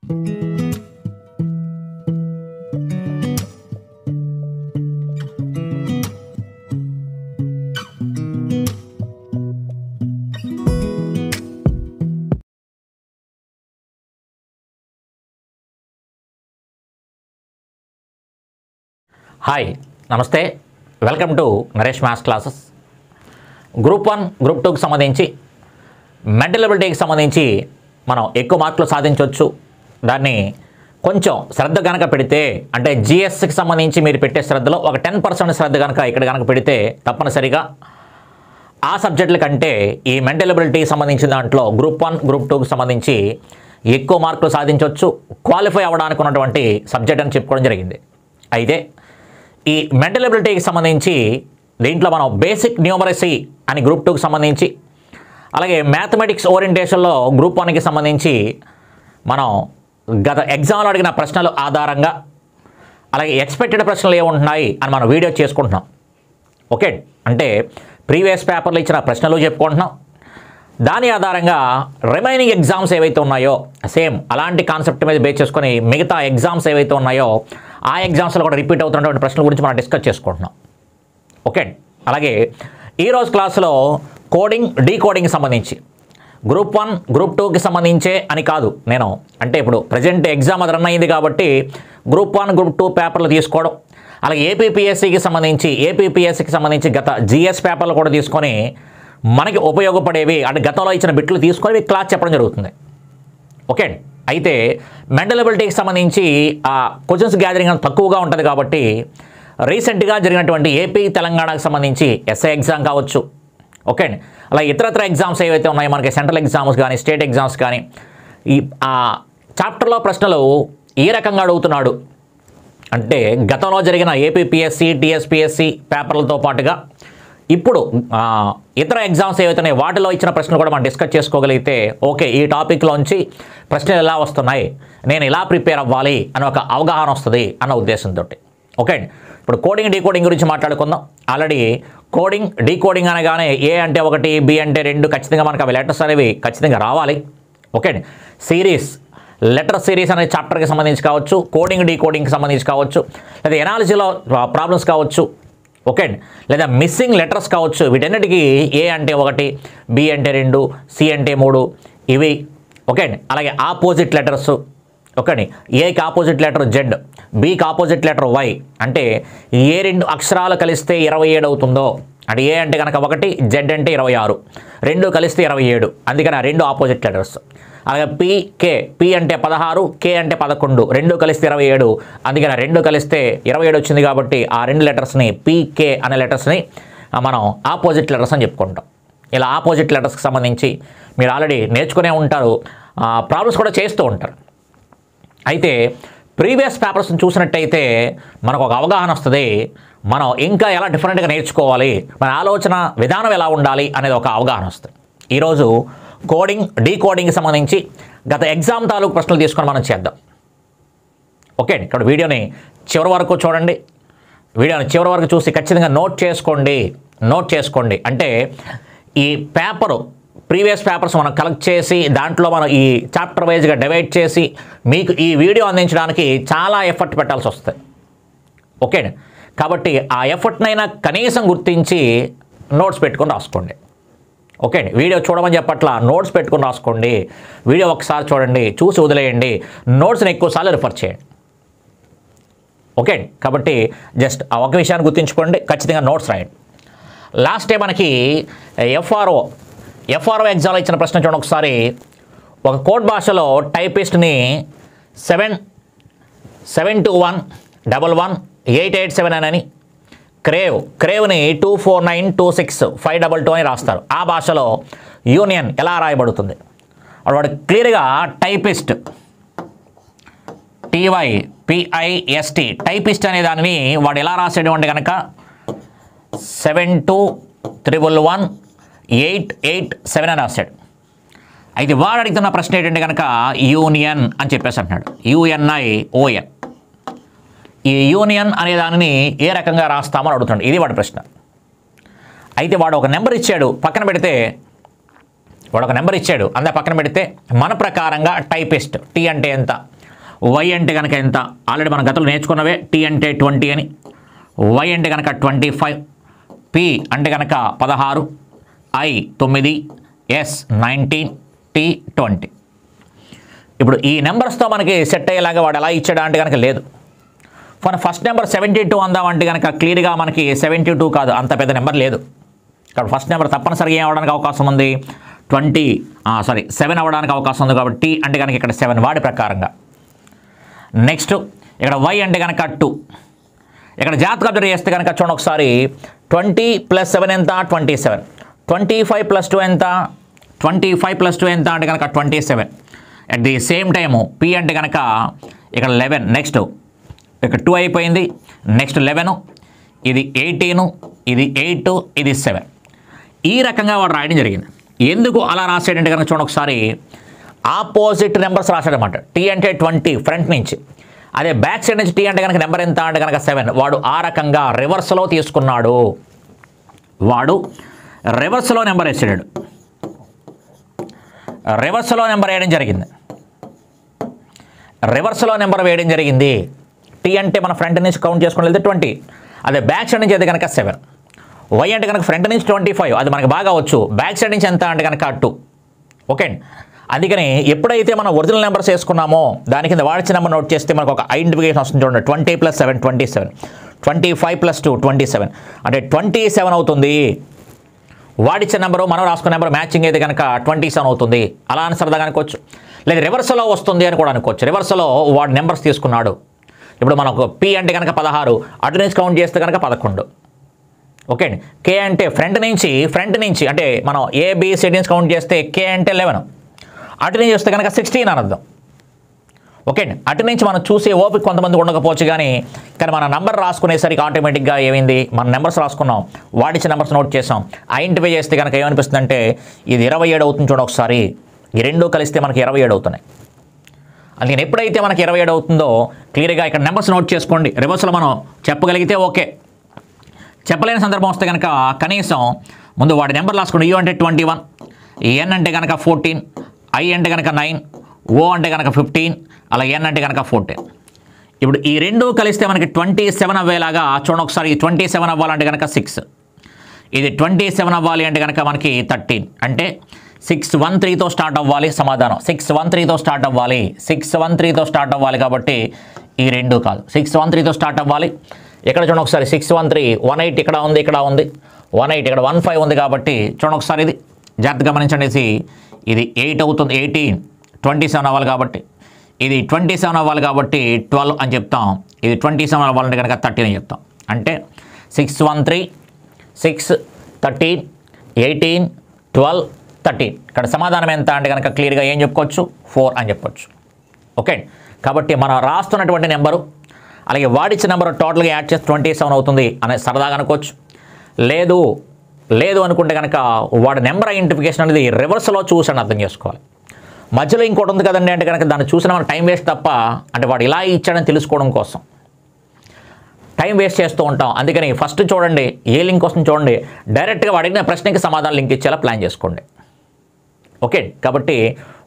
Hi నమస్తే, welcome to Naresh maths classes. Group 1 group 2కి సంబంధించి మెంటల్ ఎబిలిటీకి సంబంధించి మనం ఎక్కువ మార్కులు సాధించవచ్చు. దాన్ని కొంచెం శ్రద్ధ కనుక పెడితే, అంటే జిఎస్కి సంబంధించి మీరు పెట్టే శ్రద్ధలో ఒక 10% శ్రద్ధ కనుక ఇక్కడ కనుక పెడితే తప్పనిసరిగా ఆ సబ్జెక్టుల కంటే ఈ మెంటల్ ఎబిలిటీకి సంబంధించిన దాంట్లో గ్రూప్ 1 గ్రూప్ 2కి సంబంధించి ఎక్కువ మార్కులు సాధించవచ్చు, క్వాలిఫై అవ్వడానికి ఉన్నటువంటి సబ్జెక్ట్ అని చెప్పుకోవడం జరిగింది. అయితే ఈ మెంటల్ ఎబిలిటీకి సంబంధించి దీంట్లో మనం బేసిక్ న్యూమరసీ అని గ్రూప్ 2కి సంబంధించి, అలాగే మ్యాథమెటిక్స్ ఓరియంటేషన్లో గ్రూప్ 1కి సంబంధించి మనం గత ఎగ్జామ్లో అడిగిన ప్రశ్నల ఆధారంగా, అలాగే ఎక్స్పెక్టెడ్ ప్రశ్నలు ఏముంటున్నాయి అని మనం వీడియో చేసుకుంటున్నాం. ఓకే, అంటే ప్రీవియస్ పేపర్లో ఇచ్చిన ప్రశ్నలు చెప్పుకుంటున్నాం. దాని ఆధారంగా రిమైనింగ్ ఎగ్జామ్స్ ఏవైతే ఉన్నాయో సేమ్ అలాంటి కాన్సెప్ట్ మీద బేస్ చేసుకొని మిగతా ఎగ్జామ్స్ ఏవైతే ఉన్నాయో ఆ ఎగ్జామ్స్లో కూడా రిపీట్ అవుతున్నటువంటి ప్రశ్నల గురించి మనం డిస్కస్ చేసుకుంటున్నాం. ఓకే, అలాగే ఈరోజు క్లాసులో కోడింగ్ డీకోడింగ్కి సంబంధించి గ్రూప్ 1 గ్రూప్ 2కి సంబంధించే అని కాదు, నేను అంటే ఇప్పుడు ప్రజెంట్ ఎగ్జామ్ అది రన్ అయింది కాబట్టి గ్రూప్ 1 గ్రూప్ 2 పేపర్లు తీసుకోవడం, అలాగే ఏపీపీఎస్సికి సంబంధించి గత జిఎస్ పేపర్లు కూడా తీసుకొని మనకి ఉపయోగపడేవి అంటే గతంలో ఇచ్చిన బిట్లు తీసుకొని క్లాస్ చెప్పడం జరుగుతుంది. ఓకే, అయితే మెంటల్ ఎబిలిటీకి సంబంధించి ఆ క్వశ్చన్స్ గ్యాదరింగ్ తక్కువగా ఉంటుంది కాబట్టి రీసెంట్గా జరిగినటువంటి ఏపీ తెలంగాణకు సంబంధించి ఎస్ఐ ఎగ్జామ్ కావచ్చు, ఓకే, అలా ఇతరత్ర ఎగ్జామ్స్ ఏవైతే ఉన్నాయో మనకి సెంట్రల్ ఎగ్జామ్స్ కానీ స్టేట్ ఎగ్జామ్స్ కానీ ఈ ఆ చాప్టర్లో ప్రశ్నలు ఏ రకంగా అడుగుతున్నాడు అంటే గతంలో జరిగిన ఏపీపీఎస్సి టీఎస్పీఎస్సి పేపర్లతో పాటుగా ఇప్పుడు ఇతర ఎగ్జామ్స్ ఏవైతే ఉన్నాయో వాటిలో ఇచ్చిన ప్రశ్నలు కూడా మనం డిస్కస్ చేసుకోగలిగితే ఓకే, ఈ టాపిక్లోంచి ప్రశ్నలు ఎలా వస్తున్నాయి, నేను ఇలా ప్రిపేర్ అవ్వాలి అని ఒక అవగాహన వస్తుంది అన్న ఉద్దేశంతో. ఓకే, ఇప్పుడు కోడింగ్ డీకోడింగ్ గురించి మాట్లాడుకుందాం. ఆల్రెడీ కోడింగ్ డీకోడింగ్ అనగానే ఏ అంటే 1 బి అంటే 2 ఖచ్చితంగా మనకు అవి లెటర్స్ అనేవి ఖచ్చితంగా రావాలి. ఓకే, సిరీస్ లెటర్ సిరీస్ అనే చాప్టర్కి సంబంధించి కావచ్చు, కోడింగ్ డీకోడింగ్కి సంబంధించి కావచ్చు, లేదా ఎనాలజీలో ప్రాబ్లమ్స్ కావచ్చు, ఓకే, లేదా మిస్సింగ్ లెటర్స్ కావచ్చు. వీటన్నిటికీ ఏ అంటే 1, బి అంటే 2, సి అంటే 3 ఇవి. ఓకే, అలాగే ఆపోజిట్ లెటర్స్. ఓకే, ఏకి ఆపోజిట్ లెటర్ జెడ్, బికి ఆపోజిట్ లెటర్ వై. అంటే ఏ 2 అక్షరాలు కలిస్తే 27 అవుతుందో, అంటే ఏ అంటే కనుక 1, జెడ్ అంటే 26, 2 కలిస్తే 27, అందుకని ఆ 2 ఆపోజిట్ లెటర్స్. అలాగే పీకే, పి అంటే 16, కే అంటే 11, 2 కలిస్తే 27, అందుకని 2 కలిస్తే 27 వచ్చింది కాబట్టి ఆ 2 లెటర్స్ని పీకే అనే లెటర్స్ని మనం ఆపోజిట్ లెటర్స్ అని చెప్పుకుంటాం. ఇలా ఆపోజిట్ లెటర్స్కి సంబంధించి మీరు ఆల్రెడీ నేర్చుకునే ఉంటారు, ప్రాబ్లమ్స్ కూడా చేస్తూ ఉంటారు. అయితే ప్రీవియస్ పేపర్స్ని చూసినట్టయితే మనకు ఒక అవగాహన వస్తుంది, మనం ఇంకా ఎలా డిఫరెంట్గా నేర్చుకోవాలి, మన ఆలోచన విధానం ఎలా ఉండాలి అనేది ఒక అవగాహన వస్తుంది. ఈరోజు కోడింగ్ డీకోడింగ్కి సంబంధించి గత ఎగ్జామ్ తాలూకు ప్రశ్నలు తీసుకొని మనం చేద్దాం. ఓకే, ఇక్కడ వీడియోని చివరి వరకు చూడండి. వీడియోని చివరి వరకు చూసి ఖచ్చితంగా నోట్ చేసుకోండి. అంటే ఈ పేపరు ప్రీవియస్ పేపర్స్ మనం కలెక్ట్ చేసి దాంట్లో మనం ఈ చాప్టర్ వైజ్గా డివైడ్ చేసి మీకు ఈ వీడియో అందించడానికి చాలా ఎఫర్ట్ పెట్టాల్సి వస్తుంది. ఓకే, కాబట్టి ఆ ఎఫర్ట్నైనా కనీసం గుర్తించి నోట్స్ పెట్టుకొని రాసుకోండి. ఓకే, వీడియో చూడమని చెప్పట్లా, నోట్స్ పెట్టుకొని రాసుకోండి. వీడియో ఒకసారి చూడండి, చూసి వదిలేయండి, నోట్స్ని ఎక్కువసార్లు రిఫర్ చేయండి. ఓకే, కాబట్టి జస్ట్ ఆ ఒక విషయాన్ని గుర్తుంచుకోండి, ఖచ్చితంగా నోట్స్ రాయండి. లాస్ట్ టైం మనకి ఎఫ్ఆర్ఓ ఎగ్జామ్లో ఇచ్చిన ప్రశ్న చూడండి ఒకసారి. ఒక కోడ్ భాషలో టైపిస్ట్ని 721118887 అని, క్రేవ్ని 24926 522 అని రాస్తారు. ఆ భాషలో యూనియన్ ఎలా రాయబడుతుంది? వాడు క్లియర్గా టైపిస్ట్ TYPIST టైపిస్ట్ అనే దానిని వాడు ఎలా రాసాడు అంటే కనుక 72111887 అని రాశాడు. అయితే వాడు అడుగుతున్న ప్రశ్న ఏంటంటే కనుక యూనియన్ అని చెప్పేసి అంటున్నాడు, UNION. ఈ యూనియన్ అనే దానిని ఏ రకంగా రాస్తామని అడుగుతున్నాడు, ఇది వాడి ప్రశ్న. అయితే వాడు ఒక నెంబర్ ఇచ్చాడు, పక్కన పెడితే వాడు ఒక నెంబర్ ఇచ్చాడు, అందా పక్కన పెడితే మన ప్రకారంగా టైపిస్ట్ టీ అంటే ఎంత, వై అంటే కనుక ఎంత ఆల్రెడీ మన గతంలో నేర్చుకున్నవే. టీ అంటే 20 అని, వై అంటే కనుక 25, పి అంటే కనుక 16, ఐ 9, ఎస్ 19, టీ 20. ఇప్పుడు ఈ నెంబర్స్తో మనకి సెట్ అయ్యేలాగా వాడు ఎలా ఇచ్చాడా అంటే కనుక లేదు. మన ఫస్ట్ నెంబర్ 72 అందామంటే కనుక క్లియర్గా మనకి 72 కాదు, అంత పెద్ద నెంబర్ లేదు. కాబట్టి ఫస్ట్ నెంబర్ తప్పనిసరిగా ఏం అవ్వడానికి అవకాశం ఉంది, 7 అవ్వడానికి అవకాశం ఉంది. కాబట్టి టీ అంటే కనుక ఇక్కడ 7 వాడి ప్రకారంగా. నెక్స్ట్ ఇక్కడ వై అంటే కనుక 2. ఇక్కడ జాగ్రత్తగా అబ్జర్వ్ చేస్తే కనుక చూడండి ఒకసారి, 20 + 7 ఎంత, 27. 25 + 2 ఎంత, 25 + 2 ఎంత అంటే కనుక 27. At the same time P అంటే కనుక ఇక్కడ 11. నెక్స్ట్ ఇక్కడ 2 అయిపోయింది, నెక్స్ట్ 11, ఇది 18, ఇది 8, ఇది 7. ఈ రకంగా వాడు రాయడం జరిగింది. ఎందుకు అలా రాసాడంటే కనుక చూడండి ఒకసారి, ఆపోజిట్ నెంబర్స్ రాశాడనమాట. టీ అంటే 20 ఫ్రంట్ నుంచి, అదే బ్యాక్ సైడ్ నుంచి టీ అంటే కనుక నెంబర్ ఎంత అంటే కనుక 7. వాడు ఆ రకంగా రివర్స్లో తీసుకున్నాడు. వాడు రివర్స్లో నెంబర్ వేసాడు, రివర్స్లో నెంబర్ వేయడం జరిగింది. రివర్స్లో నెంబర్ వేయడం జరిగింది. టీ అంటే మన ఫ్రంట్ నుంచి కౌంట్ చేసుకుని వెళ్తే 20, అదే బ్యాక్ సైడ్ నుంచి అయితే కనుక 7. వై అంటే కనుక ఫ్రంట్ నుంచి 25, అది మనకు బాగా వచ్చు. బ్యాక్ సైడ్ నుంచి ఎంత అంటే కనుక 2. ఓకే అండి. అందుకని ఎప్పుడైతే మనం ఒరిజినల్ నెంబర్స్ వేసుకున్నామో దాని కింద వాడిచిన నెంబర్ నోట్ చేస్తే మనకు ఒక ఐడెంటిఫికేషన్ వస్తుంది చూడండి. 20 + 7 27, 25 + 2 27, అంటే 27 అవుతుంది. వాడిచ్చిన నెంబరు మనం రాసుకున్న నెంబర్ మ్యాచింగ్ అయితే కనుక 27 అవుతుంది. అలా అని సరదాగా అనుకోవచ్చు. లేదా రివర్స్లో వస్తుంది అని కూడా అనుకోవచ్చు. రివర్స్లో వాడు నెంబర్స్ తీసుకున్నాడు. ఇప్పుడు మనకు పి అంటే కనుక 16, అటు నుంచి కౌంట్ చేస్తే కనుక 11. ఓకే అండి. కే అంటే ఫ్రంట్ నుంచి అంటే మనం ఏబిసిడి నుంచి కౌంట్ చేస్తే కే అంటే 11, అటు నుంచి వస్తే కనుక 16 అని అర్థం. ఓకే అండి. అటు నుంచి మనం చూసే ఓపిక కొంతమంది ఉండకపోవచ్చు, కానీ మన నెంబర్ రాసుకునేసరికి ఆటోమేటిక్గా ఏమైంది, మన నెంబర్స్ రాసుకున్నాం, వాడిచ్చిన నెంబర్స్ నోట్ చేసాం, ఐడెంటిఫై చేస్తే కనుక ఏమనిపిస్తుంది అంటే ఇది 27 అవుతుంది. చూడండి ఒకసారి, ఈ రెండు కలిస్తే మనకి 27 అవుతున్నాయి. అందుకని ఎప్పుడైతే మనకి 27 అవుతుందో క్లియర్గా ఇక్కడ నెంబర్స్ నోట్ చేసుకోండి. రివర్స్లో మనం చెప్పగలిగితే ఓకే, చెప్పలేని సందర్భం వస్తే కనుక కనీసం ముందు వాడి నెంబర్ రాసుకోండి. యూ అంటే 21, ఎన్ అంటే కనుక 14, ఐ అంటే కనుక 9, ఓ అంటే కనుక 15, అలా ఎన్ అంటే కనుక 14. ఇప్పుడు ఈ రెండు కలిస్తే మనకి 27 అవ్వేలాగా చూడండి ఒకసారి. 27 అవ్వాలంటే కనుక 6, ఇది 27 అవ్వాలి అంటే కనుక మనకి 13, అంటే 613తో స్టార్ట్ అవ్వాలి. సమాధానం 613తో స్టార్ట్ అవ్వాలి. 613తో స్టార్ట్ అవ్వాలి. కాబట్టి ఈ రెండు కాదు, 613తో స్టార్ట్ అవ్వాలి. ఇక్కడ చూడండి ఒకసారి, 613, 18 ఇక్కడ ఉంది, ఇక్కడ ఉంది 18, ఇక్కడ 15 ఉంది. కాబట్టి చూడండి ఒకసారి, ఇది జాగ్రత్తగా గమనించండి. ఇది 8 అవుతుంది, 18, 27 అవ్వాలి. కాబట్టి ఇది 27 అవ్వాలి. కాబట్టి 12 అని చెప్తాం. ఇది 27 అవ్వాలంటే కనుక 13 అని చెప్తాం. అంటే 613, 6, 13, 18, 12, 13. ఇక్కడ సమాధానం ఎంత అంటే కనుక క్లియర్గా ఏం చెప్పుకోవచ్చు, 4 అని చెప్పొచ్చు. ఓకే. కాబట్టి మనం రాస్తున్నటువంటి నెంబరు అలాగే వాడిచ్చిన నెంబర్ టోటల్గా యాడ్ చేస్తే 27 అవుతుంది అనే సరదాగా అనుకోవచ్చు. లేదు అనుకుంటే కనుక వాడి నెంబర్ ఐడెంటిఫికేషన్ అనేది రివర్స్లో చూసాను అర్థం చేసుకోవాలి. మధ్యలో ఇంకోటి ఉంది కదండి అంటే కనుక దాన్ని చూసిన మనకు టైం వేస్ట్ తప్ప, అంటే వాడు ఇలా ఇచ్చాడని తెలుసుకోవడం కోసం టైం వేస్ట్ చేస్తూ ఉంటాం. అందుకని ఫస్ట్ చూడండి, ఏ లింక్ వస్తుంది చూడండి, డైరెక్ట్గా వాడు అడిగిన ప్రశ్నకి సమాధానం లింక్ ఇచ్చేలా ప్లాన్ చేసుకోండి. ఓకే. కాబట్టి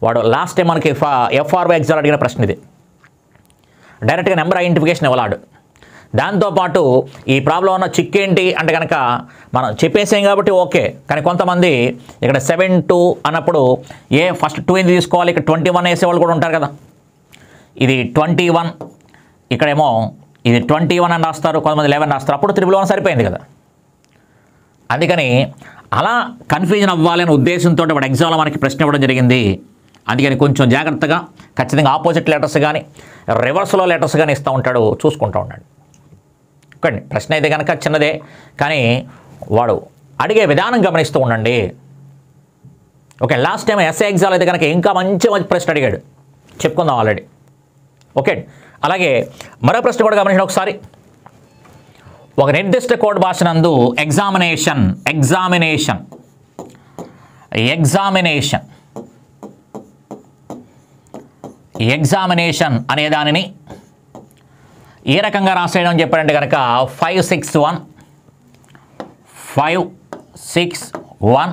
వాడు లాస్ట్ టైం మనకి ఎఫ్ఆర్ఓ ఎగ్జామ్ అడిగిన ప్రశ్న ఇది. డైరెక్ట్గా నెంబర్ ఐడెంటిఫికేషన్ ఇవ్వలాడు. దాంతోపాటు ఈ ప్రాబ్లం ఉన్న చిక్ ఏంటి అంటే కనుక మనం చెప్పేసాం కాబట్టి ఓకే, కానీ కొంతమంది ఇక్కడ 7-2 అన్నప్పుడు ఫస్ట్ 2 ఎందుకు తీసుకోవాలి, ఇక్కడ 21 వేసేవాళ్ళు కూడా ఉంటారు కదా. ఇది 21, ఇక్కడేమో ఇది 21 అని రాస్తారు, కొంతమంది 11 రాస్తారు, అప్పుడు 111 సరిపోయింది కదా. అందుకని అలా కన్ఫ్యూజన్ అవ్వాలనే ఉద్దేశంతో వాడు ఎగ్జామ్లో మనకి ప్రశ్న ఇవ్వడం జరిగింది. అందుకని కొంచెం జాగ్రత్తగా ఖచ్చితంగా ఆపోజిట్ లెటర్స్ కానీ రివర్స్లో లెటర్స్ కానీ ఇస్తూ ఉంటాడు, చూసుకుంటూ ఉన్నాడు. ఓకే. ప్రశ్న అయితే కనుక చిన్నదే, కానీ వాడు అడిగే విధానం గమనిస్తూ ఉండండి. Okay. Last time SA exam అయితే కనుక ఇంకా మంచి ప్రశ్న అడిగాడు, చెప్పుకుందాం ఆల్రెడీ. ఓకే. అలాగే మరో ప్రశ్న కూడా గమనించండి ఒకసారి. ఒక నిర్దిష్ట కోడ్ భాష నందు ఎగ్జామినేషన్ అనే దానిని ఏ రకంగా రాసేయడం చెప్పారంటే కనుక 561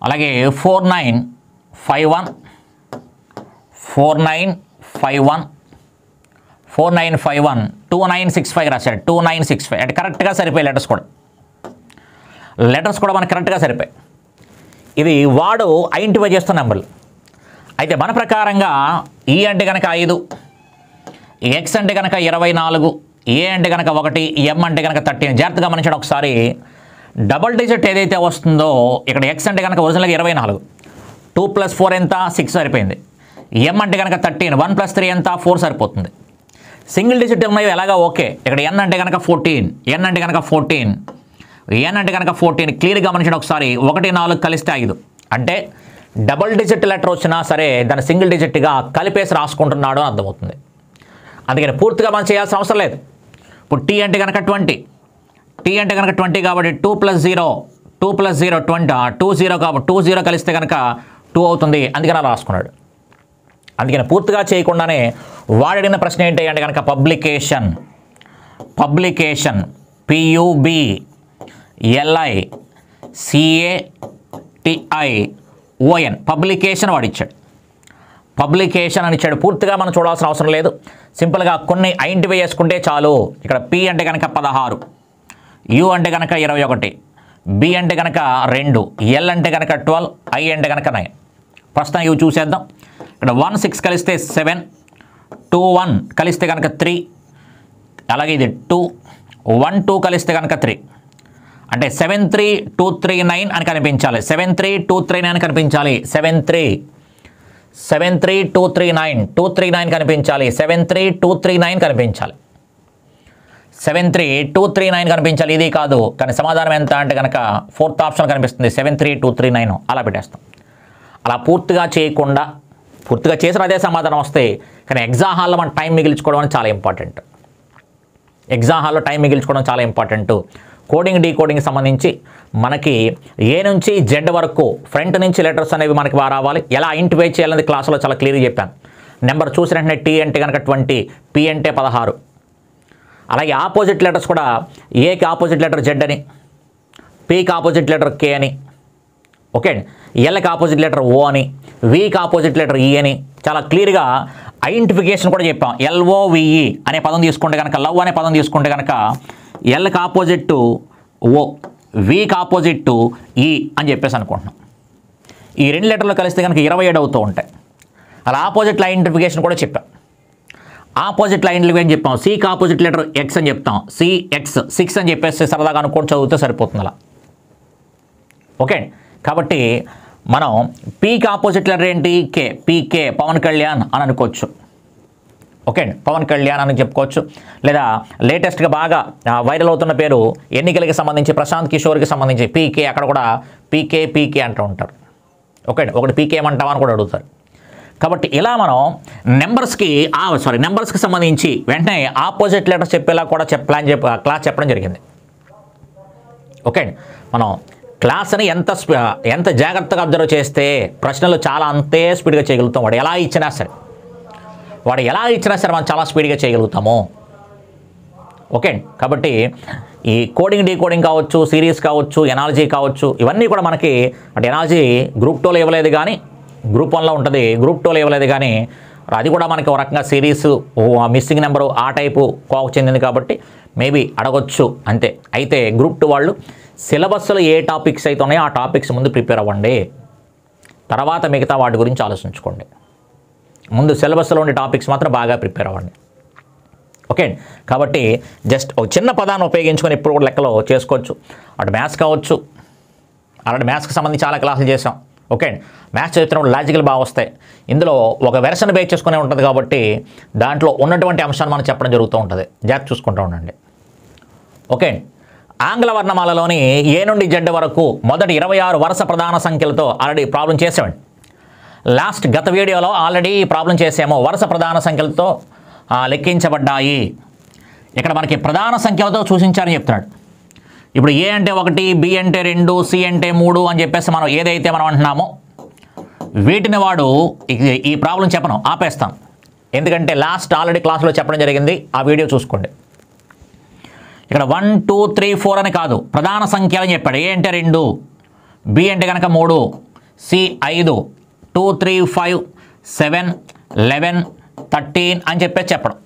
అలాగే 4951 4951 4951 2965 రాశాడు. 2965 అంటే కరెక్ట్గా సరిపోయి లెటర్స్ కూడా మనకు కరెక్ట్గా సరిపోయి. ఇది వాడు ఐడెంటిఫై చేస్తున్న నెంబర్లు. అయితే మన ప్రకారంగా ఈ అంటే కనుక 5, ఎక్స్ అంటే కనుక 24, ఏ అంటే కనుక 1, ఎం అంటే కనుక 13. జాగ్రత్తగా గమనించండి ఒకసారి. డబల్ డిజిట్ ఏదైతే వస్తుందో ఇక్కడ ఎక్స్ అంటే కనుక ఒరిజినల్గా 24, 2 + 4 ఎంత 6 సరిపోయింది. ఎం అంటే కనుక 13, 1 + 3 ఎంత 4 సరిపోతుంది. సింగిల్ డిజిట్ ఉన్నాయి ఎలాగా ఓకే. ఇక్కడ ఎన్ అంటే కనుక 14, ఎన్ అంటే కనుక 14, ఎన్ అంటే కనుక 14 క్లియర్గా గమనించండి ఒకసారి. 1, 4 కలిస్తే 5 అంటే డబల్ డిజిట్ లెటర్ వచ్చినా సరే దాన్ని సింగిల్ డిజిట్గా కలిపేసి రాసుకుంటున్నాడు అని అర్థమవుతుంది. అందుకని పూర్తిగా మనం చేయాల్సిన అవసరం లేదు. ఇప్పుడు టీ అంటే కనుక 20, టీ అంటే కనుక 20 కాబట్టి 2 + 0 20, 20 కాబట్టి 20 కలిస్తే కనుక 2 అవుతుంది. అందుకని అలా రాసుకున్నాడు. అందుకని పూర్తిగా చేయకుండానే వాడిన ప్రశ్న ఏంటి అంటే కనుక పబ్లికేషన్ PUBLICATION పబ్లికేషన్ వాడిచ్చాడు. పబ్లికేషన్ అని ఇచ్చాడు. పూర్తిగా మనం చూడాల్సిన అవసరం లేదు. సింపుల్గా కొన్ని ఐడెంటిఫై చేసుకుంటే చాలు. ఇక్కడ పి అంటే కనుక 16, యు అంటే కనుక 21, బి అంటే కనుక 2, ఎల్ అంటే కనుక 12, ఐ అంటే కనుక 9. ప్రస్తుతం ఇవి చూసేద్దాం. ఇక్కడ 1 6 కలిస్తే 7, 2 1 కలిస్తే కనుక 3, అలాగే ఇది 2 1 2 కలిస్తే కనుక 3 అంటే 7 3 2 3 9 అని కనిపించాలి. 7 3 2 3 9 కనిపించాలి. 7 3 2 3 9 2 3 9 కనిపించాలి. 7 3 2 3 9 కనిపించాలి. 7 3 2 3 9 కనిపించాలి. ఇది కాదు కానీ సమాధానం ఎంత అంటే కనుక 4th ఆప్షన్ కనిపిస్తుంది. 7 3 2 3 9 అలా పెట్టేస్తాం. అలా పూర్తిగా చేయకుండా పూర్తిగా చేసిన అదే సమాధానం వస్తే కానీ ఎగ్జామ్ హాల్లో మన టైం మిగిల్చుకోవడం అనేది చాలా ఇంపార్టెంట్. ఎగ్జామ్ హాల్లో టైం మిగిల్చుకోవడం చాలా ఇంపార్టెంట్. కోడింగ్ డీకోడింగ్ సంబంధించి మనకి ఏ నుంచి జెడ్ వరకు ఫ్రంట్ నుంచి లెటర్స్ అనేవి మనకి బాగా రావాలి. ఎలా ఐడెంటిఫై చేయాలనేది క్లాసులో చాలా క్లియర్గా చెప్పాను. నెంబర్ చూసిన వెంటనే టీ అంటే కనుక 20, పి అంటే 16. అలాగే ఆపోజిట్ లెటర్స్ కూడా ఏకి ఆపోజిట్ లెటర్ జెడ్ అని, పికి ఆపోజిట్ లెటర్ కే అని, ఓకే అండి. ఎల్కి ఆపోజిట్ లెటర్ ఓ అని, వికి ఆపోజిట్ లెటర్ ఈ అని చాలా క్లియర్గా ఐడెంటిఫికేషన్ కూడా చెప్పాం. LOVE అనే పదం తీసుకుంటే కనుక, లవ్ అనే పదం తీసుకుంటే కనుక ఎల్కి ఆపోజిట్ ఓ, వికి ఆపోజిట్ ఈ అని చెప్పేసి అనుకుంటున్నాం. ఈ 2 లెటర్లు కలిస్తే కనుక 27 అవుతూ ఉంటాయి. అలా ఆపోజిట్ ఐడెంటిఫికేషన్ కూడా చెప్పాం. ఆపోజిట్ ఐడెంటిఫికేషన్ చెప్పాం. సికి ఆపోజిట్ లెటర్ ఎక్స్ అని చెప్తాం. CX 6 అని చెప్పేసి సరదాగా అనుకోని చదివితే సరిపోతుంది అలా, ఓకే. కాబట్టి మనం పీకి ఆపోజిట్ లెటర్ ఏంటి కే, పీకే పవన్ కళ్యాణ్ అని అనుకోవచ్చు, ఓకే అండి. పవన్ కళ్యాణ్ అని చెప్పుకోవచ్చు. లేదా లేటెస్ట్గా బాగా వైరల్ అవుతున్న పేరు ఎన్నికలకి సంబంధించి ప్రశాంత్ కిషోర్కి సంబంధించి పీకే, అక్కడ కూడా పీకే అంటూ ఉంటారు, ఓకే అండి. ఒకటి పీకే ఏమంటావా అని కూడా అడుగుతారు. కాబట్టి ఇలా మనం నెంబర్స్కి సంబంధించి వెంటనే ఆపోజిట్ లెటర్స్ చెప్పేలా కూడా క్లాస్ చెప్పడం జరిగింది, ఓకే అండి. మనం క్లాస్ని ఎంత జాగ్రత్తగా అబ్జర్వ్ చేస్తే ప్రశ్నలు చాలా అంతే స్పీడ్గా చేయగలుగుతాం. వాడు ఎలా ఇచ్చినా సరే మనం చాలా స్పీడ్గా చేయగలుగుతాము, ఓకే. కాబట్టి ఈ కోడింగ్ డీకోడింగ్ కావచ్చు, సిరీస్ కావచ్చు, ఎనాలజీ కావచ్చు, ఇవన్నీ కూడా మనకి అంటే ఎనాలజీ గ్రూప్ 2లో ఇవ్వలేదు కానీ గ్రూప్ 1లో ఉంటుంది, గ్రూప్ 2లో ఇవ్వలేదు కానీ అది కూడా మనకి ఒక రకంగా సిరీస్ మిస్సింగ్ నెంబరు ఆ టైపు కోకు చెందింది కాబట్టి మేబీ అడగొచ్చు అంతే. అయితే గ్రూప్ 2 వాళ్ళు సిలబస్లో ఏ టాపిక్స్ అయితే ఉన్నాయో ఆ టాపిక్స్ ముందు ప్రిపేర్ అవ్వండి, తర్వాత మిగతా వాటి గురించి ఆలోచించుకోండి. ముందు సిలబస్లో ఉండే టాపిక్స్ మాత్రం బాగా ప్రిపేర్ అవ్వండి, ఓకే. కాబట్టి జస్ట్ ఒక చిన్న పదాన్ని ఉపయోగించుకొని ఇప్పుడు కూడా లెక్కలో చేసుకోవచ్చు. అటు మ్యాథ్స్ కావచ్చు, అలాంటి మ్యాథ్స్కి సంబంధించి చాలా క్లాసులు చేసాం, ఓకే. మ్యాథ్స్ చదువుతున్నప్పుడు లాజికల్ బాగా వస్తాయి. ఇందులో ఒక వెర్షన్ బేస్ చేసుకునే ఉంటుంది కాబట్టి దాంట్లో ఉన్నటువంటి అంశాన్ని మనం చెప్పడం జరుగుతూ ఉంటుంది. జాగ్రత్త చూసుకుంటూ ఉండండి, ఓకే. ఆంగ్ల వర్ణమాలలోని ఏ నుండి జెడ్ వరకు మొదటి 26 వరుస ప్రధాన సంఖ్యలతో ఆల్రెడీ ప్రాబ్లం చేసామండి. గత వీడియోలో ఆల్రెడీ ప్రాబ్లం చేసాము. వరుస ప్రధాన సంఖ్యలతో లెక్కించబడ్డాయి. ఇక్కడ మనకి ప్రధాన సంఖ్యలతో సూచించారని చెప్తున్నాడు. ఇప్పుడు ఏ అంటే 1, బి అంటే 2, సి అంటే 3 అని చెప్పేసి మనం ఏదైతే మనం అంటున్నామో వీటిని వాడు ఈ ప్రాబ్లం చెప్పను ఆపేస్తాం. ఎందుకంటే ఆల్రెడీ క్లాస్లో చెప్పడం జరిగింది, ఆ వీడియో చూసుకోండి. ఇక్కడ 1 2 3 4 అని కాదు, ప్రధాన సంఖ్యలు అని చెప్పాడు. ఏ అంటే 2, బి అంటే కనుక 3, సి 5, 2 3 5 7 11 13 అని చెప్పేసి చెప్పడం.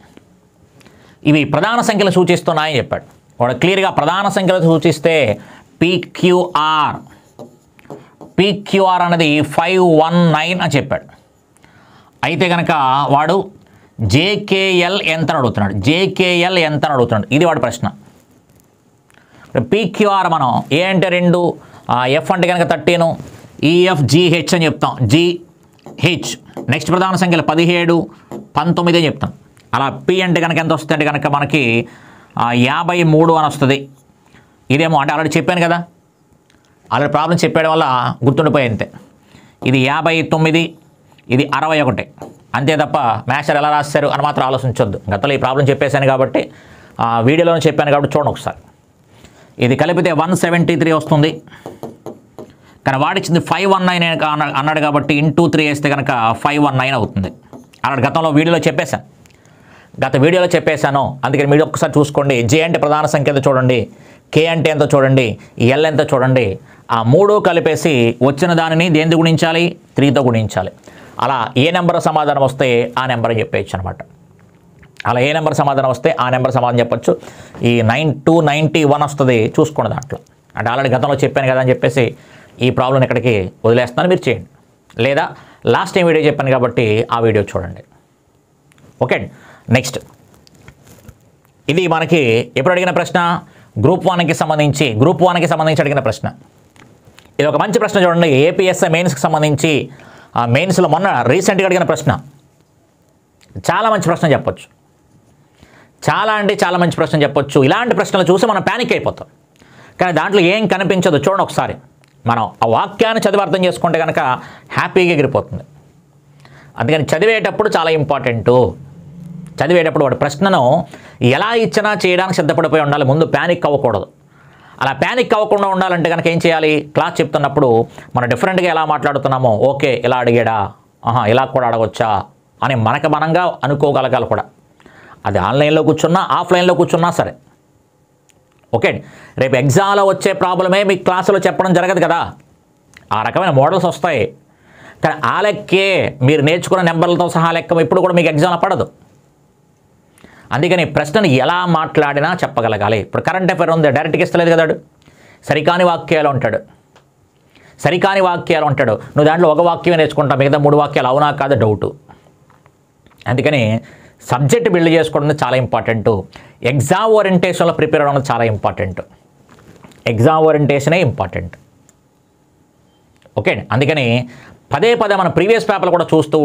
ఇవి ప్రధాన సంఖ్యలు సూచిస్తున్నాయని చెప్పాడు వాడు క్లియర్గా. ప్రధాన సంఖ్యలు సూచిస్తే PQR అనేది 519 అని చెప్పాడు. అయితే కనుక వాడు JKL ఎంత అని అడుగుతున్నాడు. JKL ఎంత అని అడుగుతున్నాడు. ఇది వాడి ప్రశ్న. PQR మనం ఏ అంటే 2, F అంటే కనుక 13, EFGH అని చెప్తాం. GH నెక్స్ట్ ప్రధాన సంఖ్యలు 17, 19 అని చెప్తాం. అలా P అంటే కనుక ఎంత వస్తుంది అంటే కనుక మనకి 53 అని వస్తుంది. ఇదేమో అంటే ఆల్రెడీ చెప్పాను కదా, ఆల్రెడీ ప్రాబ్లం చెప్పేయడం వల్ల గుర్తుండిపోయి అంతే. ఇది 59, ఇది 61 అంతే తప్ప మ్యాథ్స్ ఎలా రాస్తారు అని మాత్రం ఆలోచించొద్దు. గతంలో ఈ ప్రాబ్లం చెప్పేశాను కాబట్టి వీడియోలోనే చెప్పాను కాబట్టి చూడండి ఒకసారి. ఇది కలిపితే 173 వస్తుంది, కానీ వాడిచ్చింది 519 అన్నాడు కాబట్టి ఇంటూ 3 వేస్తే కనుక 519 అవుతుంది. అలాంటి గతంలో వీడియోలో చెప్పేశాను, గత వీడియోలో చెప్పేశాను. అందుకని మీరు ఒక్కసారి చూసుకోండి. J అంటే ప్రధాన సంఖ్య ఎంతో చూడండి, K అంటే ఎంతో చూడండి, L ఎంతో చూడండి. ఆ 3 కలిపేసి వచ్చిన దానిని దేనితో గుణించాలి? 3తో గుణించాలి. అలా ఏ నెంబర్ సమాధానం వస్తే ఆ నెంబర్ అని చెప్పేయచ్చు అనమాట. అలా ఏ నెంబర్ సమాధానం వస్తే ఆ నెంబర్ సమాధానం చెప్పచ్చు. ఈ 291 వస్తుంది చూసుకోండి దాంట్లో. అంటే ఆల్రెడీ గతంలో చెప్పాను కదా అని చెప్పేసి ఈ ప్రాబ్లం ఇక్కడికి వదిలేస్తాను, మీరు చేయండి. లేదా లాస్ట్ టైం వీడియో చెప్పాను కాబట్టి ఆ వీడియో చూడండి. ఓకే, నెక్స్ట్ ఇది మనకి ఎప్పుడు అడిగిన ప్రశ్న? గ్రూప్ 1కి సంబంధించి అడిగిన ప్రశ్న. ఇది ఒక మంచి ప్రశ్న చూడండి. APSI మెయిన్స్కి సంబంధించి మెయిన్స్లో మొన్న రీసెంట్గా అడిగిన ప్రశ్న. చాలా మంచి ప్రశ్న చెప్పొచ్చు, చాలా అంటే చాలా మంచి ప్రశ్న చెప్పొచ్చు. ఇలాంటి ప్రశ్నలు చూసి మనం ప్యానిక్ అయిపోతాం, కానీ దాంట్లో ఏం కనిపించదు. చూడండి ఒకసారి, మనం ఆ వాక్యాన్ని చదివి అర్థం చేసుకుంటే కనుక హ్యాపీగా ఎగిరిపోతుంది. అందుకని చదివేటప్పుడు చాలా ఇంపార్టెంటు. చదివేటప్పుడు వాడి ప్రశ్నను ఎలా ఇచ్చినా చేయడానికి సిద్ధపడిపోయి ఉండాలి. ముందు ప్యానిక్ అవ్వకూడదు. అలా ప్యానిక్ అవ్వకుండా ఉండాలంటే కనుక ఏం చేయాలి? క్లాస్ చెప్తున్నప్పుడు మనం డిఫరెంట్గా ఎలా మాట్లాడుతున్నామో, ఓకే ఇలా అడిగాడా, ఇలా కూడా అడగొచ్చా అని మనకు మనంగా అనుకోగలగాలి కూడా. అది ఆన్లైన్లో కూర్చున్నా ఆఫ్లైన్లో కూర్చున్నా సరే. ఓకే, రేపు ఎగ్జామ్లో వచ్చే ప్రాబ్లమే మీకు క్లాసులో చెప్పడం జరగదు కదా. ఆ రకమైన మోడల్స్ వస్తాయి, కానీ ఆ లెక్కే మీరు నేర్చుకున్న నెంబర్లతో సహా లెక్క ఇప్పుడు కూడా మీకు ఎగ్జామ్లో పడదు. అందుకని ప్రశ్నను ఎలా మాట్లాడినా చెప్పగలగాలి. ఇప్పుడు కరెంట్ అఫైర్ ఉంది, డైరెక్ట్గా ఇస్తలేదు కదా, సరికాని వాక్యాలు ఉంటాడు. నువ్వు దాంట్లో ఒక వాక్యమే నేర్చుకుంటావు, మిగతా 3 వాక్యాలు అవునా కాదు డౌటు. అందుకని సబ్జెక్ట్ బిల్డ్ చేసుకోవడం చాలా ఇంపార్టెంట్. ఎగ్జామ్ ఓరియంటేషన్లో ప్రిపేర్ అవ్వడం చాలా ఇంపార్టెంట్. ఎగ్జామ్ ఓరియంటేషనే ఇంపార్టెంట్. ఓకే, అందుకని పదే మన ప్రీవియస్ పేపర్లు కూడా చూస్తూ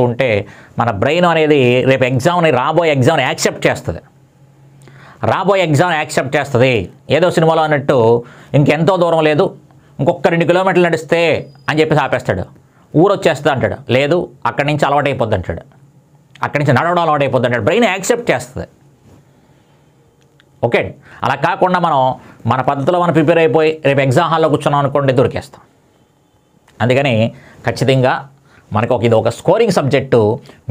ఉంటే మన బ్రెయిన్ అనేది రేపు రాబోయే ఎగ్జామ్ని యాక్సెప్ట్ చేస్తుంది. ఏదో సినిమాలో అన్నట్టు ఇంకెంతో దూరం లేదు, ఇంకొక 2 కిలోమీటర్లు నడిస్తే అని చెప్పేసి ఆపేస్తాడు. ఊరు వచ్చేస్తుంది అంటాడు, లేదు అక్కడి నుంచి అలవాటైపోద్ది అంటాడు, అక్కడి నుంచి నడవడం అలవాటైపోద్ది అంటాడు. బ్రెయిన్ యాక్సెప్ట్ చేస్తుంది. ఓకే, అలా కాకుండా మనం మన పద్ధతిలో మనం ప్రిపేర్ అయిపోయి రేపు ఎగ్జామ్ హాల్లో కూర్చున్నాం అనుకోండి, దొరికేస్తాం. అందుకని ఖచ్చితంగా మనకు ఇది ఒక స్కోరింగ్ సబ్జెక్టు.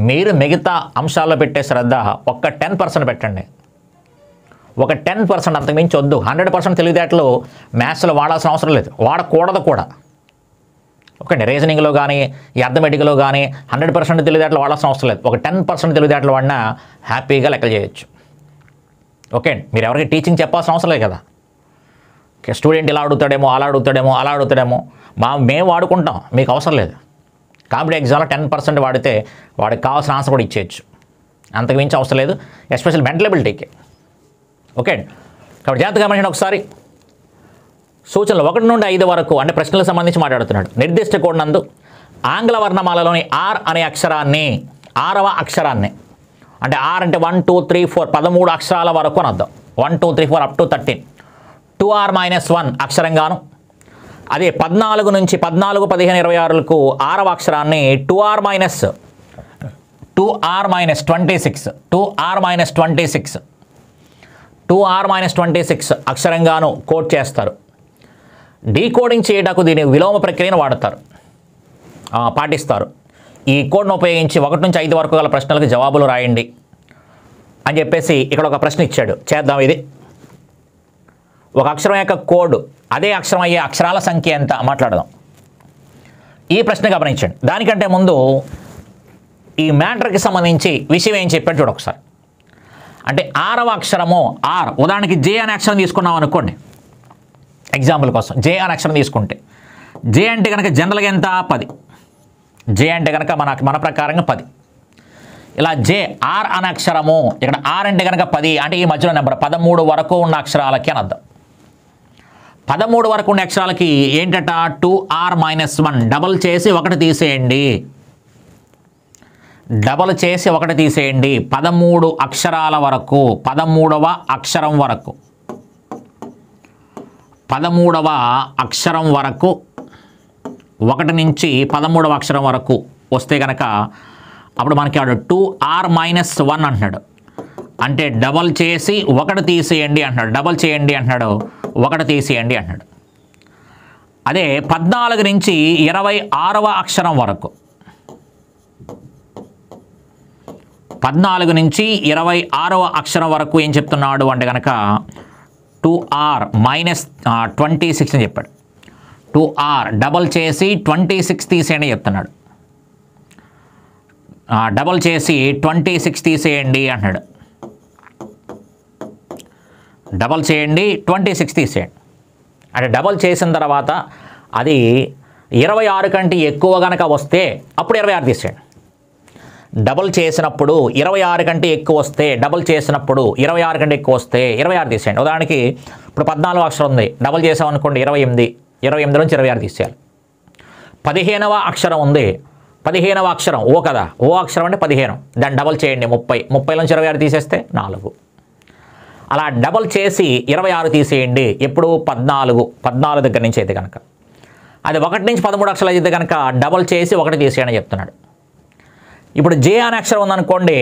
మీరు మిగతా అంశాల్లో పెట్టే శ్రద్ధ ఒక్క 10% పెట్టండి. ఒక 10% అంతకు మించి వద్దు. 100% తెలివితేటలు మ్యాథ్స్లో వాడాల్సిన అవసరం లేదు, వాడకూడదు కూడా. ఓకే, రీజనింగ్లో కానీ ఈ అర్థమెటిక్లో కానీ 100% తెలివితేటలు వాడాల్సిన అవసరం లేదు. ఒక 10% తెలివితేటలు వాడినా హ్యాపీగా లెక్కలు చేయొచ్చు. ఓకే, మీరు ఎవరికి టీచింగ్ చెప్పాల్సిన అవసరం లేదు కదా. స్టూడెంట్ ఇలా అడుగుతాడేమో, అలా అడుగుతాడేమో మేము వాడుకుంటాం, మీకు అవసరం లేదు. కాంపిటేటివ్ ఎగ్జామ్లో 10% వాడితే వాడికి కావాల్సిన ఆన్సర్ కూడా ఇచ్చేయచ్చు, అంతకు మించి అవసరం లేదు, ఎస్పెషల్ మెంటల్ ఎబిలిటీకి. ఓకే, కాబట్టి జాగ్రత్తగా గమనించండి ఒకసారి. సూచనలు 1 నుండి 5 వరకు అంటే ప్రశ్నలకు సంబంధించి మాట్లాడుతున్నాడు. నిర్దిష్ట కోడ్ నందు ఆంగ్ల వర్ణమాలలోని ఆర్ అనే అక్షరాన్ని 6వ అక్షరాన్ని అంటే ఆర్ అంటే 1 2 3 4 13 అక్షరాల వరకు అని అర్థం. 1 2 3 4 అప్ టు 13. 2R-1 అక్షరంగాను, అదే 14 నుంచి 14, 15, 26లకు 6వ అక్షరాన్ని 2R-26 అక్షరంగాను కోడ్ చేస్తారు. డీకోడింగ్ చేయడానికి దీని విలోమ ప్రక్రియను పాటిస్తారు. ఈ కోడ్ను ఉపయోగించి 1 నుంచి 5 వరకు గల ప్రశ్నలకు జవాబులు రాయండి అని చెప్పేసి ఇక్కడ ఒక ప్రశ్న ఇచ్చాడు. చేద్దాం. ఇది ఒక అక్షరం యొక్క కోడ్, అదే అక్షరం అయ్యే అక్షరాల సంఖ్య ఎంత మాట్లాడదాం. ఈ ప్రశ్న గమనించండి. దానికంటే ముందు ఈ మ్యాటర్కి సంబంధించి విషయం ఏం చెప్పాడు చూడ ఒకసారి. అంటే 6వ అక్షరము ఆర్, ఉదాహరణకి జే అనే అక్షరం తీసుకున్నాం అనుకోండి, ఎగ్జాంపుల్ కోసం జే అనే అక్షరం తీసుకుంటే, జే అంటే కనుక జనరల్గా ఎంత 10, జే అంటే కనుక మన ప్రకారంగా 10. ఇలా జే ఆర్ అనే అక్షరము, ఇక్కడ ఆర్ అంటే కనుక 10 అంటే ఈ మధ్యలో నెంబర్ 13 వరకు ఉన్న అక్షరాలకి అని అర్థం. 13 వరకు ఉన్న అక్షరాలకి ఏంటట 2r-1 డబల్ చేసి 1 తీసేయండి, డబల్ చేసి 1 తీసేయండి. 13 అక్షరాల వరకు, 13వ అక్షరం వరకు, 13వ అక్షరం వరకు 1 నుంచి 13వ అక్షరం వరకు వస్తే కనుక అప్పుడు మనకి 2r-1 అంటున్నాడు. అంటే డబల్ చేసి 1 తీసేయండి అంటున్నాడు, డబల్ చేయండి అంటున్నాడు, 1 తీసేయండి అంటున్నాడు. అదే 14 నుంచి 26వ అక్షరం వరకు, 14 నుంచి 26వ అక్షరం వరకు ఏం చెప్తున్నాడు అంటే కనుక 2r-26 అని చెప్పాడు. 2r డబల్ చేసి 26 తీసేయండి చెప్తున్నాడు, డబల్ చేసి 26 తీసేయండి అంటున్నాడు, డబల్ చేయండి 26 తీసేయండి. అంటే డబల్ చేసిన తర్వాత అది 26 కంటే ఎక్కువ కనుక వస్తే అప్పుడు 26 తీసేయండి. డబల్ చేసినప్పుడు 26 కంటే ఎక్కువ వస్తే, డబల్ చేసినప్పుడు 26 కంటే ఎక్కువ వస్తే 26 తీసేయండి. ఉదాహరణకి ఇప్పుడు 14వ అక్షరం ఉంది, డబల్ చేసామనుకోండి 28, 28 నుంచి 26 తీసేయాలి. 15వ అక్షరం ఉంది, 15వ అక్షరం ఓ కదా, ఓ అక్షరం అంటే 15, దాన్ని డబల్ చేయండి 30, 30 నుంచి 26 తీసేస్తే 4. అలా డబల్ చేసి 26 తీసేయండి. ఎప్పుడు 14 దగ్గర నుంచి అయితే కనుక. అది 1 నుంచి 13 అక్షరాలు అయితే కనుక డబల్ చేసి 1 తీసేయండి చెప్తున్నాడు. ఇప్పుడు జే అనే అక్షరం ఉందనుకోండి,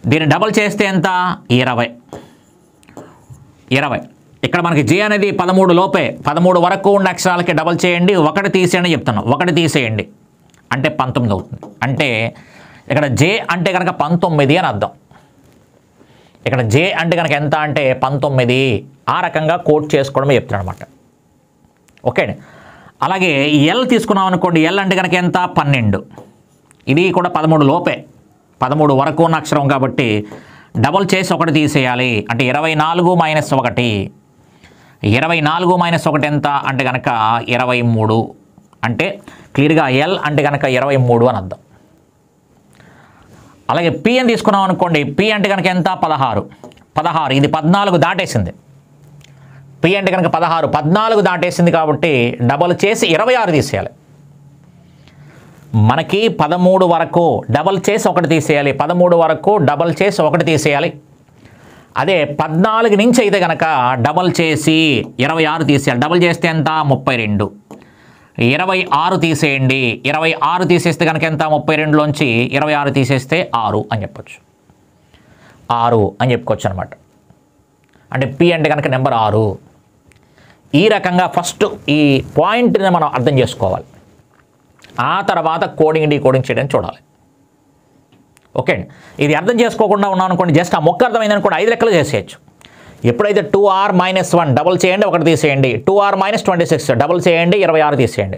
దీన్ని డబల్ చేస్తే ఎంత 20. ఇక్కడ మనకి జే అనేది 13 లోపే, 13 వరకు ఉన్న అక్షరాలకి డబల్ చేయండి 1 తీసేయండి చెప్తున్నాం. 1 తీసేయండి అంటే 19 అవుతుంది. అంటే ఇక్కడ జే అంటే కనుక 19 అని అర్థం. ఇక్కడ జే అంటే కనుక ఎంత అంటే 19. ఆ రకంగా కోట్ చేసుకోవడమే చెప్తున్నాడు అనమాట. ఓకే. అలాగే ఎల్ తీసుకున్నాం అనుకోండి, ఎల్ అంటే కనుక ఎంత 12. ఇది కూడా 13 లోపే, 13 వరకు ఉన్న అక్షరం కాబట్టి డబల్ చేసి 1 తీసేయాలి. అంటే 24-1, 24-1 ఎంత అంటే కనుక 23. అంటే క్లియర్గా ఎల్ అంటే కనుక 23 అని అర్థం. అలాగే పి అని తీసుకున్నాం అనుకోండి, పి అంటే కనుక ఎంత 16. ఇది 14 దాటేసింది. పి అంటే కనుక 14 దాటేసింది కాబట్టి డబల్ చేసి 26 తీసేయాలి. మనకి 13 వరకు డబల్ చేసి 1 తీసేయాలి, 13 వరకు డబల్ చేసి 1 తీసేయాలి. అదే 14 నుంచి అయితే కనుక డబల్ చేసి 26 తీసేయాలి. డబల్ చేస్తే ఎంత 32. 26 తీసేయండి, 26 తీసేస్తే కనుక ఎంత 32లోంచి 26 తీసేస్తే 6 అని చెప్పొచ్చు, 6 అని చెప్పుకోవచ్చు అనమాట. అంటే పి అంటే కనుక నెంబర్ 6. ఈ రకంగా ఫస్ట్ ఈ పాయింట్ని మనం అర్థం చేసుకోవాలి. ఆ తర్వాత కోడింగ్ డీకోడింగ్ చేయడం చూడాలి. ఓకే అండి. ఇది అర్థం చేసుకోకుండా ఉన్నాం అనుకోండి, జస్ట్ ఆ మొక్క అర్థమైంది అనుకోండి 5 లెక్కలు చేసేయచ్చు. ఎప్పుడైతే 2r-1 డబల్ చేయండి 1 తీసేయండి, 2r-26 డబల్ చేయండి 26 తీసేయండి.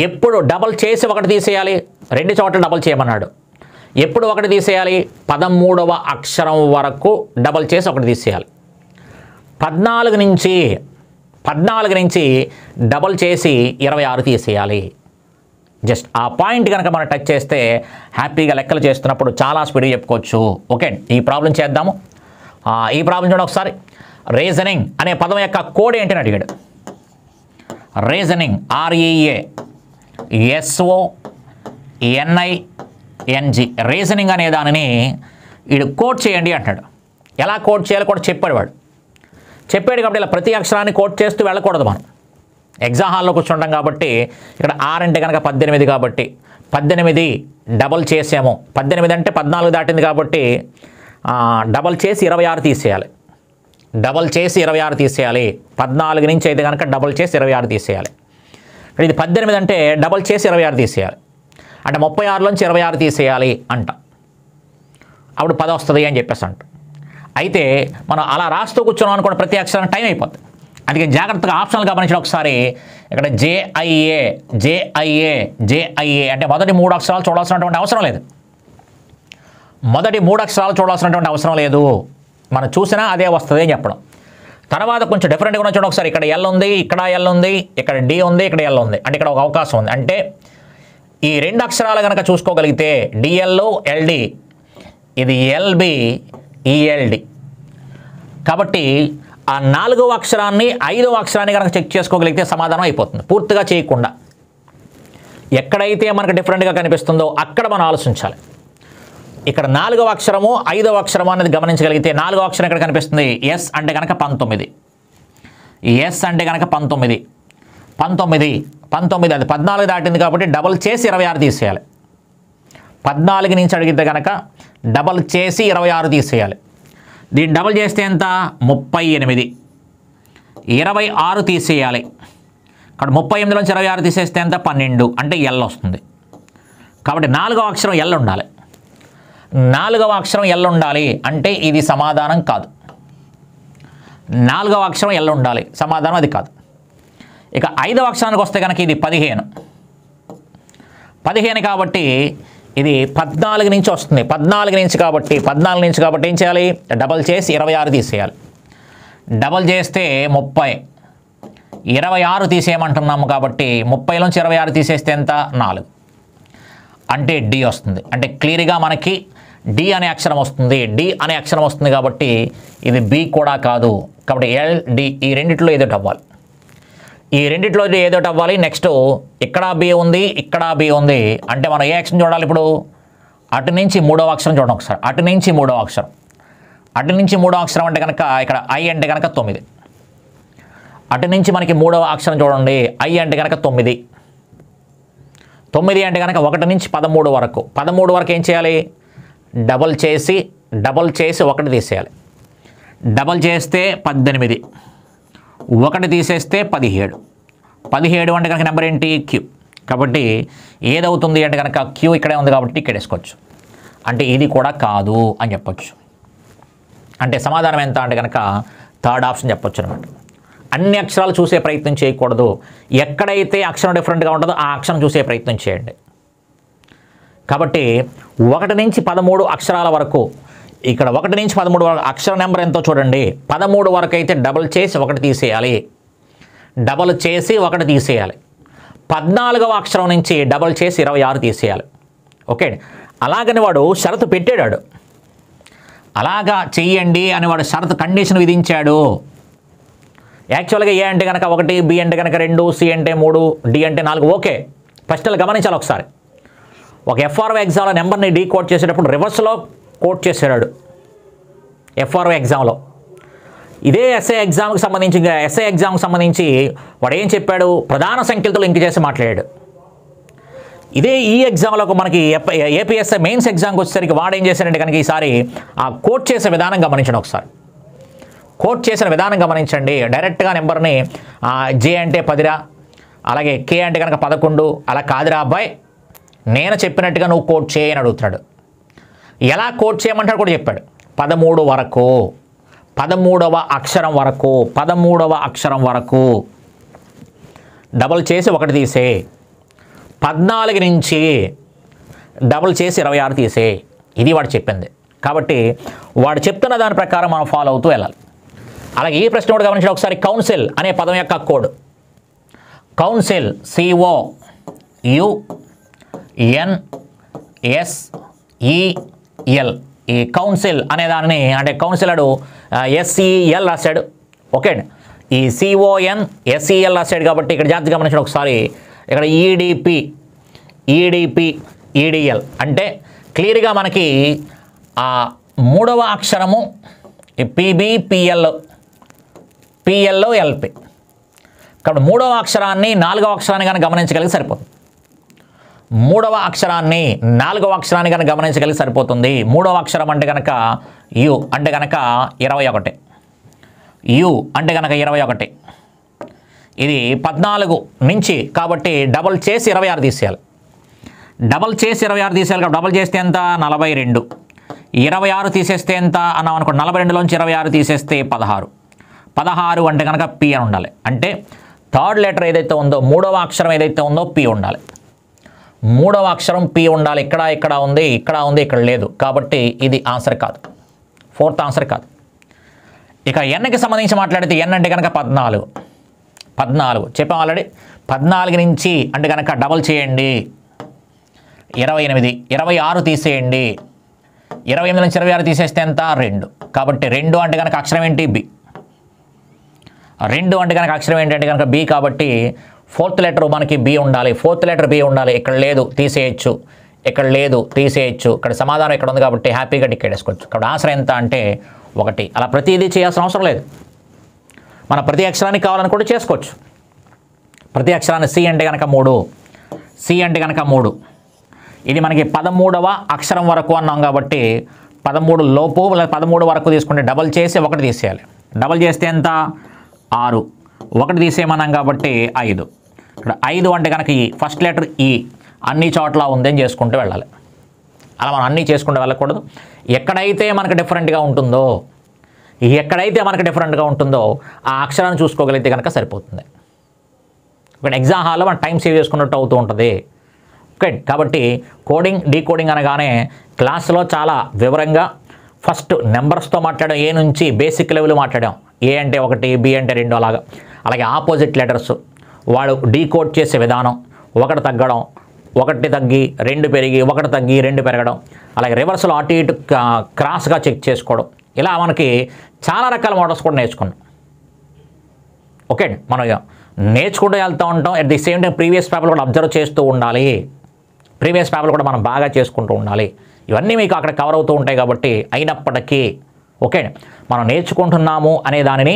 ఎప్పుడు డబల్ చేసి 1 తీసేయాలి, 2 చోట్ల డబల్ చేయమన్నాడు. ఎప్పుడు 1 తీసేయాలి 13వ అక్షరం వరకు డబల్ చేసి 1 తీసేయాలి. 14 నుంచి డబల్ చేసి 26 తీసేయాలి. జస్ట్ ఆ పాయింట్ కనుక మనం టచ్ చేస్తే హ్యాపీగా లెక్కలు చేస్తున్నప్పుడు చాలా స్పీడ్గా చెప్పుకోవచ్చు. ఓకే, ఈ ప్రాబ్లం చేద్దాము. ఈ ప్రాబ్లం చూడండి ఒకసారి. రీజనింగ్ అనే పదం యొక్క కోడ్ ఏంటని అడిగాడు. REASONING రీజనింగ్ అనే దానిని వీడు కోడ్ చేయండి అంటాడు. ఎలా కోడ్ చేయాలో కూడా చెప్పాడు కాబట్టి ఇలా ప్రతి అక్షరాన్ని కోడ్ చేస్తూ వెళ్ళకూడదు. మనం ఎగ్జామ్ హాల్లో కూర్చుంటాం కాబట్టి ఇక్కడ ఆర్ అంటే కనుక 18 కాబట్టి 18 డబల్ చేసాము. 18 అంటే 14 దాటింది కాబట్టి డబల్ చేసి 26 తీసేయాలి. 14 నుంచి అయితే కనుక డబల్ చేసి 26 తీసేయాలి. ఇది 18 అంటే డబల్ చేసి 26 తీసేయాలి. అంటే 36లోంచి 26 తీసేయాలి అంట. అప్పుడు 10 వస్తుంది అని చెప్పేసి అంట. అయితే మనం అలా రాస్తూ కూర్చున్నాం అనుకోండి, ప్రతి అక్షరం టైం అయిపోతుంది. అందుకే జాగ్రత్తగా ఆప్షన్లు గమనించడం ఒకసారి. ఇక్కడ జేఐఏ అంటే మొదటి 3 అక్షరాలు చూడాల్సినటువంటి అవసరం లేదు. మొదటి 3 అక్షరాలు చూడాల్సినటువంటి అవసరం లేదు, మనం చూసినా అదే వస్తుంది అని చెప్పడం. తర్వాత కొంచెం డిఫరెంట్గా ఉన్న చూడండి ఒకసారి, ఇక్కడ ఎల్ ఉంది, ఇక్కడ ఎల్ ఉంది, ఇక్కడ డి ఉంది, ఇక్కడ ఎల్ ఉంది, అంటే ఇక్కడ ఒక అవకాశం ఉంది. అంటే ఈ 2 అక్షరాలు కనుక చూసుకోగలిగితే డిఎల్ ఎల్డి, ఇది ఎల్బి ఈఎల్డి. కాబట్టి ఆ 4వ అక్షరాన్ని 5వ అక్షరాన్ని కనుక చెక్ చేసుకోగలిగితే సమాధానం అయిపోతుంది. పూర్తిగా చేయకుండా ఎక్కడైతే మనకు డిఫరెంట్గా కనిపిస్తుందో అక్కడ మనం ఆలోచించాలి. ఇక్కడ 4వ అక్షరము 5వ అక్షరము అనేది గమనించగలిగితే 4వ అక్షరం ఇక్కడ కనిపిస్తుంది, ఎస్ అంటే కనుక 19, ఎస్ అంటే కనుక 19, 19 అది 14 దాటింది కాబట్టి డబల్ చేసి 26 తీసేయాలి. 14 నుంచి అడిగితే కనుక డబల్ చేసి 26 తీసేయాలి. దీన్ని డబల్ చేస్తే ఎంత? 38, 26 తీసేయాలి. ఇక్కడ 38 నుంచి 26 తీసేస్తే ఎంత? 12, అంటే ఎల్ వస్తుంది. కాబట్టి 4వ అక్షరం ఎల్ ఉండాలి. 4వ అక్షరం ఎల్ ఉండాలి అంటే ఇది సమాధానం కాదు. 4వ అక్షరం ఎల్ ఉండాలి, సమాధానం అది కాదు. ఇక 5వ అక్షరానికి వస్తే కనుక ఇది 15 కాబట్టి ఇది 14 నుంచి వస్తుంది. 14 నుంచి కాబట్టి ఏం చేయాలి? డబల్ చేసి 26 తీసేయాలి. డబల్ చేస్తే 30, 26 తీసేయమంటున్నాము కాబట్టి 30 నుంచి 26 తీసేస్తే ఎంత? 4, అంటే డి వస్తుంది. అంటే క్లియర్గా మనకి డి అనే అక్షరం వస్తుంది. డి అనే అక్షరం వస్తుంది కాబట్టి ఇది బి కూడా కాదు. కాబట్టి ఎల్ డి ఈ రెండిట్లో ఏదో అవ్వాలి. ఈ రెండిట్లో ఏదో అవ్వాలి. నెక్స్ట్ ఇక్కడ బి ఉంది, ఇక్కడ బి ఉంది, అంటే మనం ఏ అక్షరం చూడాలి ఇప్పుడు? అటు నుంచి 3వ అక్షరం చూడండి ఒకసారి. అటు నుంచి 3వ అక్షరం, అటు నుంచి 3వ అక్షరం అంటే కనుక ఇక్కడ ఐ అంటే కనుక 9. అటు నుంచి మనకి 3వ అక్షరం చూడండి, ఐ అంటే కనుక 9. 9 అంటే కనుక 1 నుంచి 13 వరకు. 13 వరకు ఏం చేయాలి? డబల్ చేసి 1 తీసేయాలి. డబల్ చేస్తే 18, 1 తీసేస్తే 17. 17 అంటే కనుక నెంబర్ ఏంటి? క్యూ. కాబట్టి ఏదవుతుంది అంటే కనుక క్యూ ఇక్కడే ఉంది కాబట్టి ఇక్కడ వేసుకోవచ్చు. అంటే ఇది కూడా కాదు అని చెప్పొచ్చు. అంటే సమాధానం ఎంత అంటే కనుక థర్డ్ ఆప్షన్ చెప్పొచ్చు అనమాట. అన్ని అక్షరాలు చూసే ప్రయత్నం చేయకూడదు. ఎక్కడైతే అక్షరం డిఫరెంట్గా ఉంటుందో ఆ అక్షరం చూసే ప్రయత్నం చేయండి. కాబట్టి 1 నుంచి 13 అక్షరాల వరకు, ఇక్కడ 1 నుంచి 13 వరకు అక్షర నెంబర్ ఎంతో చూడండి. 13 వరకు అయితే డబల్ చేసి 1 తీసేయాలి. డబల్ చేసి 1 తీసేయాలి. 14వ అక్షరం నుంచి డబల్ చేసి 26 తీసేయాలి. ఓకే, అలాగని వాడు షరతు పెట్టాడు. అలాగా చెయ్యండి అని వాడు షరతు కండిషన్ విధించాడు. యాక్చువల్గా ఏ అంటే కనుక 1, బి అంటే కనుక 2, సి అంటే 3, డి అంటే 4. ఓకే, ప్రశ్నలు గమనించాలి ఒకసారి. ఒక ఎఫ్ఆర్ఓ ఎగ్జామ్లో నెంబర్ని డీ కోట్ చేసేటప్పుడు రివర్స్లో కోట్ చేశాడు ఎఫ్ఆర్ఓ ఎగ్జామ్లో. ఇదే ఎస్ఐ ఎగ్జామ్కి సంబంధించి వాడు ఏం చెప్పాడు? ప్రధాన సంఖ్యలతో లింక్ చేసి మాట్లాడాడు. ఇదే ఈ ఎగ్జామ్లో మనకి ఏపీఎస్ఐ మెయిన్స్ ఎగ్జామ్కి వచ్చేసరికి వాడు ఏం చేశాడంటే కనుక ఈసారి ఆ కోట్ చేసే విధానం గమనించండి ఒకసారి. కోట్ చేసిన విధానం గమనించండి. డైరెక్ట్గా నెంబర్ని జే అంటే 10రా, అలాగే కే అంటే కనుక 11, అలా కాదురా అబ్బాయి నేను చెప్పినట్టుగా నువ్వు కోట్ చేయని అడుగుతున్నాడు. ఎలా కోట్ చేయమంటాడు కూడా చెప్పాడు. 13 వరకు, 13వ అక్షరం వరకు, 13వ అక్షరం వరకు డబల్ చేసి 1 తీసే. 14 నుంచి డబల్ చేసి 26 తీసే. ఇది వాడు చెప్పింది. కాబట్టి వాడు చెప్తున్న దాని ప్రకారం మనం ఫాలో అవుతూ వెళ్ళాలి. అలాగే ఈ ప్రశ్న కూడా గమనించండి ఒకసారి. కౌన్సిల్ అనే పదం యొక్క కోడ్. Council COUNSEL. ఈ కౌన్సిల్ అనే దానిని అంటే కౌన్సిలడు SEL రాశాడు. ఓకే, ఈ CONSEL రాశాడు కాబట్టి ఇక్కడ జాగ్రత్తగా గమనించండి ఒకసారి. ఇక్కడ EDL అంటే క్లియర్గా మనకి ఆ 3వ అక్షరము PB PL LP. కాబట్టి 3వ అక్షరాన్ని 4వ అక్షరాన్ని కానీ గమనించగలిగి సరిపోతుంది. 3వ అక్షరాన్ని 4వ అక్షరాన్ని కనుక గమనించగలిగి సరిపోతుంది. 3వ అక్షరం అంటే కనుక యు అంటే కనుక 21. యు అంటే కనుక 21. ఇది 14 నుంచి కాబట్టి డబల్ చేసి 26 తీసేయాలి. డబల్ చేసి 26 తీసేయాలి. కాబట్టి డబల్ చేస్తే ఎంత? 42. 26 తీసేస్తే ఎంత అన్నాం అనుకోండి. 42లోంచి 26 తీసేస్తే 16. 16 అంటే కనుక పి అని ఉండాలి. అంటే థర్డ్ లెటర్ ఏదైతే ఉందో 3వ అక్షరం ఏదైతే ఉందో పి ఉండాలి. మూడవ అక్షరం పి ఉండాలి. ఇక్కడ ఉంది, ఇక్కడ లేదు. కాబట్టి ఇది ఆన్సర్ కాదు, ఫోర్త్ ఆన్సర్ కాదు. ఇక ఎన్కి సంబంధించి మాట్లాడితే ఎన్ అంటే కనుక 14 చెప్పాం ఆల్రెడీ. 14 నుంచి అంటే కనుక డబల్ చేయండి 28, 26 తీసేయండి. 28 నుంచి 26 తీసేస్తే ఎంత? 2. కాబట్టి 2 అంటే కనుక అక్షరం ఏంటి? బి. 2 అంటే కనుక అక్షరం ఏంటంటే కనుక బి. కాబట్టి ఫోర్త్ లెటర్ మనకి బి ఉండాలి. ఫోర్త్ లెటర్ బి ఉండాలి. ఇక్కడ లేదు, తీసేయచ్చు. ఇక్కడ లేదు, తీసేయచ్చు. ఇక్కడ సమాధానం ఇక్కడ ఉంది కాబట్టి హ్యాపీగా టికెట్ వేసుకోవచ్చు. ఇక్కడ ఆన్సర్ ఎంత అంటే 1. అలా ప్రతిదీ చేయాల్సిన అవసరం లేదు. మన ప్రతి అక్షరానికి కావాలనుకుంటే చేసుకోవచ్చు. ప్రతి అక్షరాన్ని సి అంటే కనుక 3, సి అంటే కనుక 3. ఇది మనకి 13వ అక్షరం వరకు అన్నాం కాబట్టి 13 లోపు లేదా 13 వరకు తీసుకుంటే డబల్ చేసి 1 తీసేయాలి. డబల్ చేస్తే ఎంత? 6. 1 తీసేయమన్నాం కాబట్టి 5. ఇక్కడ 5 అంటే కనుక ఈ ఫస్ట్ లెటర్ ఈ అన్ని చోట్ల ఉందని చేసుకుంటూ వెళ్ళాలి. అలా మనం అన్నీ చేసుకుంటూ వెళ్ళకూడదు. ఎక్కడైతే మనకు డిఫరెంట్గా ఉంటుందో ఆ అక్షరాన్ని చూసుకోగలిగితే కనుక సరిపోతుంది. ఇక్కడ ఎగ్జామ్ హాల్లో మనం టైం సేవ్ చేసుకున్నట్టు అవుతూ ఉంటుంది. ఓకే, కాబట్టి కోడింగ్ డీకోడింగ్ అనగానే క్లాస్లో చాలా వివరంగా ఫస్ట్ నెంబర్స్తో మాట్లాడాం. ఏ నుంచి బేసిక్ లెవెల్ మాట్లాడాం. ఏ అంటే 1, బి అంటే 2 అలాగే ఆపోజిట్ లెటర్స్ వాడు డీకోడ్ చేసే విధానం, 1 తగ్గడం, 1 తగ్గి 2 పెరిగి, 1 తగ్గి 2 పెరగడం, అలాగే రివర్స్లో అటు ఇటు క్రాస్గా చెక్ చేసుకోవడం, ఇలా మనకి చాలా రకాల మోడల్స్ కూడా నేర్చుకున్నాం. ఓకే, మనం నేర్చుకుంటూ వెళ్తూ ఉంటాం. At the same time previous పేపర్లు కూడా అబ్జర్వ్ చేస్తూ ఉండాలి. ప్రీవియస్ పేపర్లు కూడా మనం బాగా చేసుకుంటూ ఉండాలి. ఇవన్నీ మీకు అక్కడ కవర్ అవుతూ ఉంటాయి. కాబట్టి అయినప్పటికీ ఓకే, మనం నేర్చుకుంటున్నాము అనే దానిని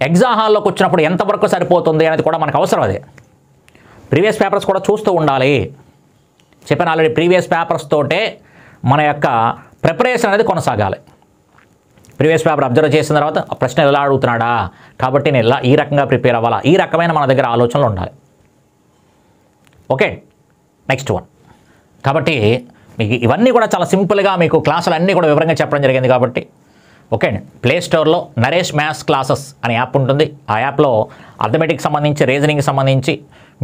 ఎగ్జామ్ హాల్లోకి వచ్చినప్పుడు ఎంతవరకు సరిపోతుంది అనేది కూడా మనకు అవసరం. అదే ప్రీవియస్ పేపర్స్ కూడా చూస్తూ ఉండాలి. చెప్పాను ఆల్రెడీ, ప్రీవియస్ పేపర్స్ తోటే మన యొక్క ప్రిపరేషన్ అనేది కొనసాగాలి. ప్రీవియస్ పేపర్ అబ్జర్వ్ చేసిన తర్వాత ఆ ప్రశ్న ఎలా అడుగుతున్నాడా, కాబట్టి నేను ఇలా ఈ రకంగా ప్రిపేర్ అవ్వాలా, ఈ రకమైన మన దగ్గర ఆలోచనలు ఉండాలి. Okay, next one. కాబట్టి మీకు ఇవన్నీ కూడా చాలా సింపుల్గా మీకు క్లాసులు అన్నీ కూడా వివరంగా చెప్పడం జరిగింది. కాబట్టి ఓకే, ప్లే స్టోర్లో నరేష్ మ్యాథ్స్ క్లాసెస్ అనే యాప్ ఉంటుంది. ఆ యాప్లో అర్థమెటిక్ సంబంధించి, రీజనింగ్ సంబంధించి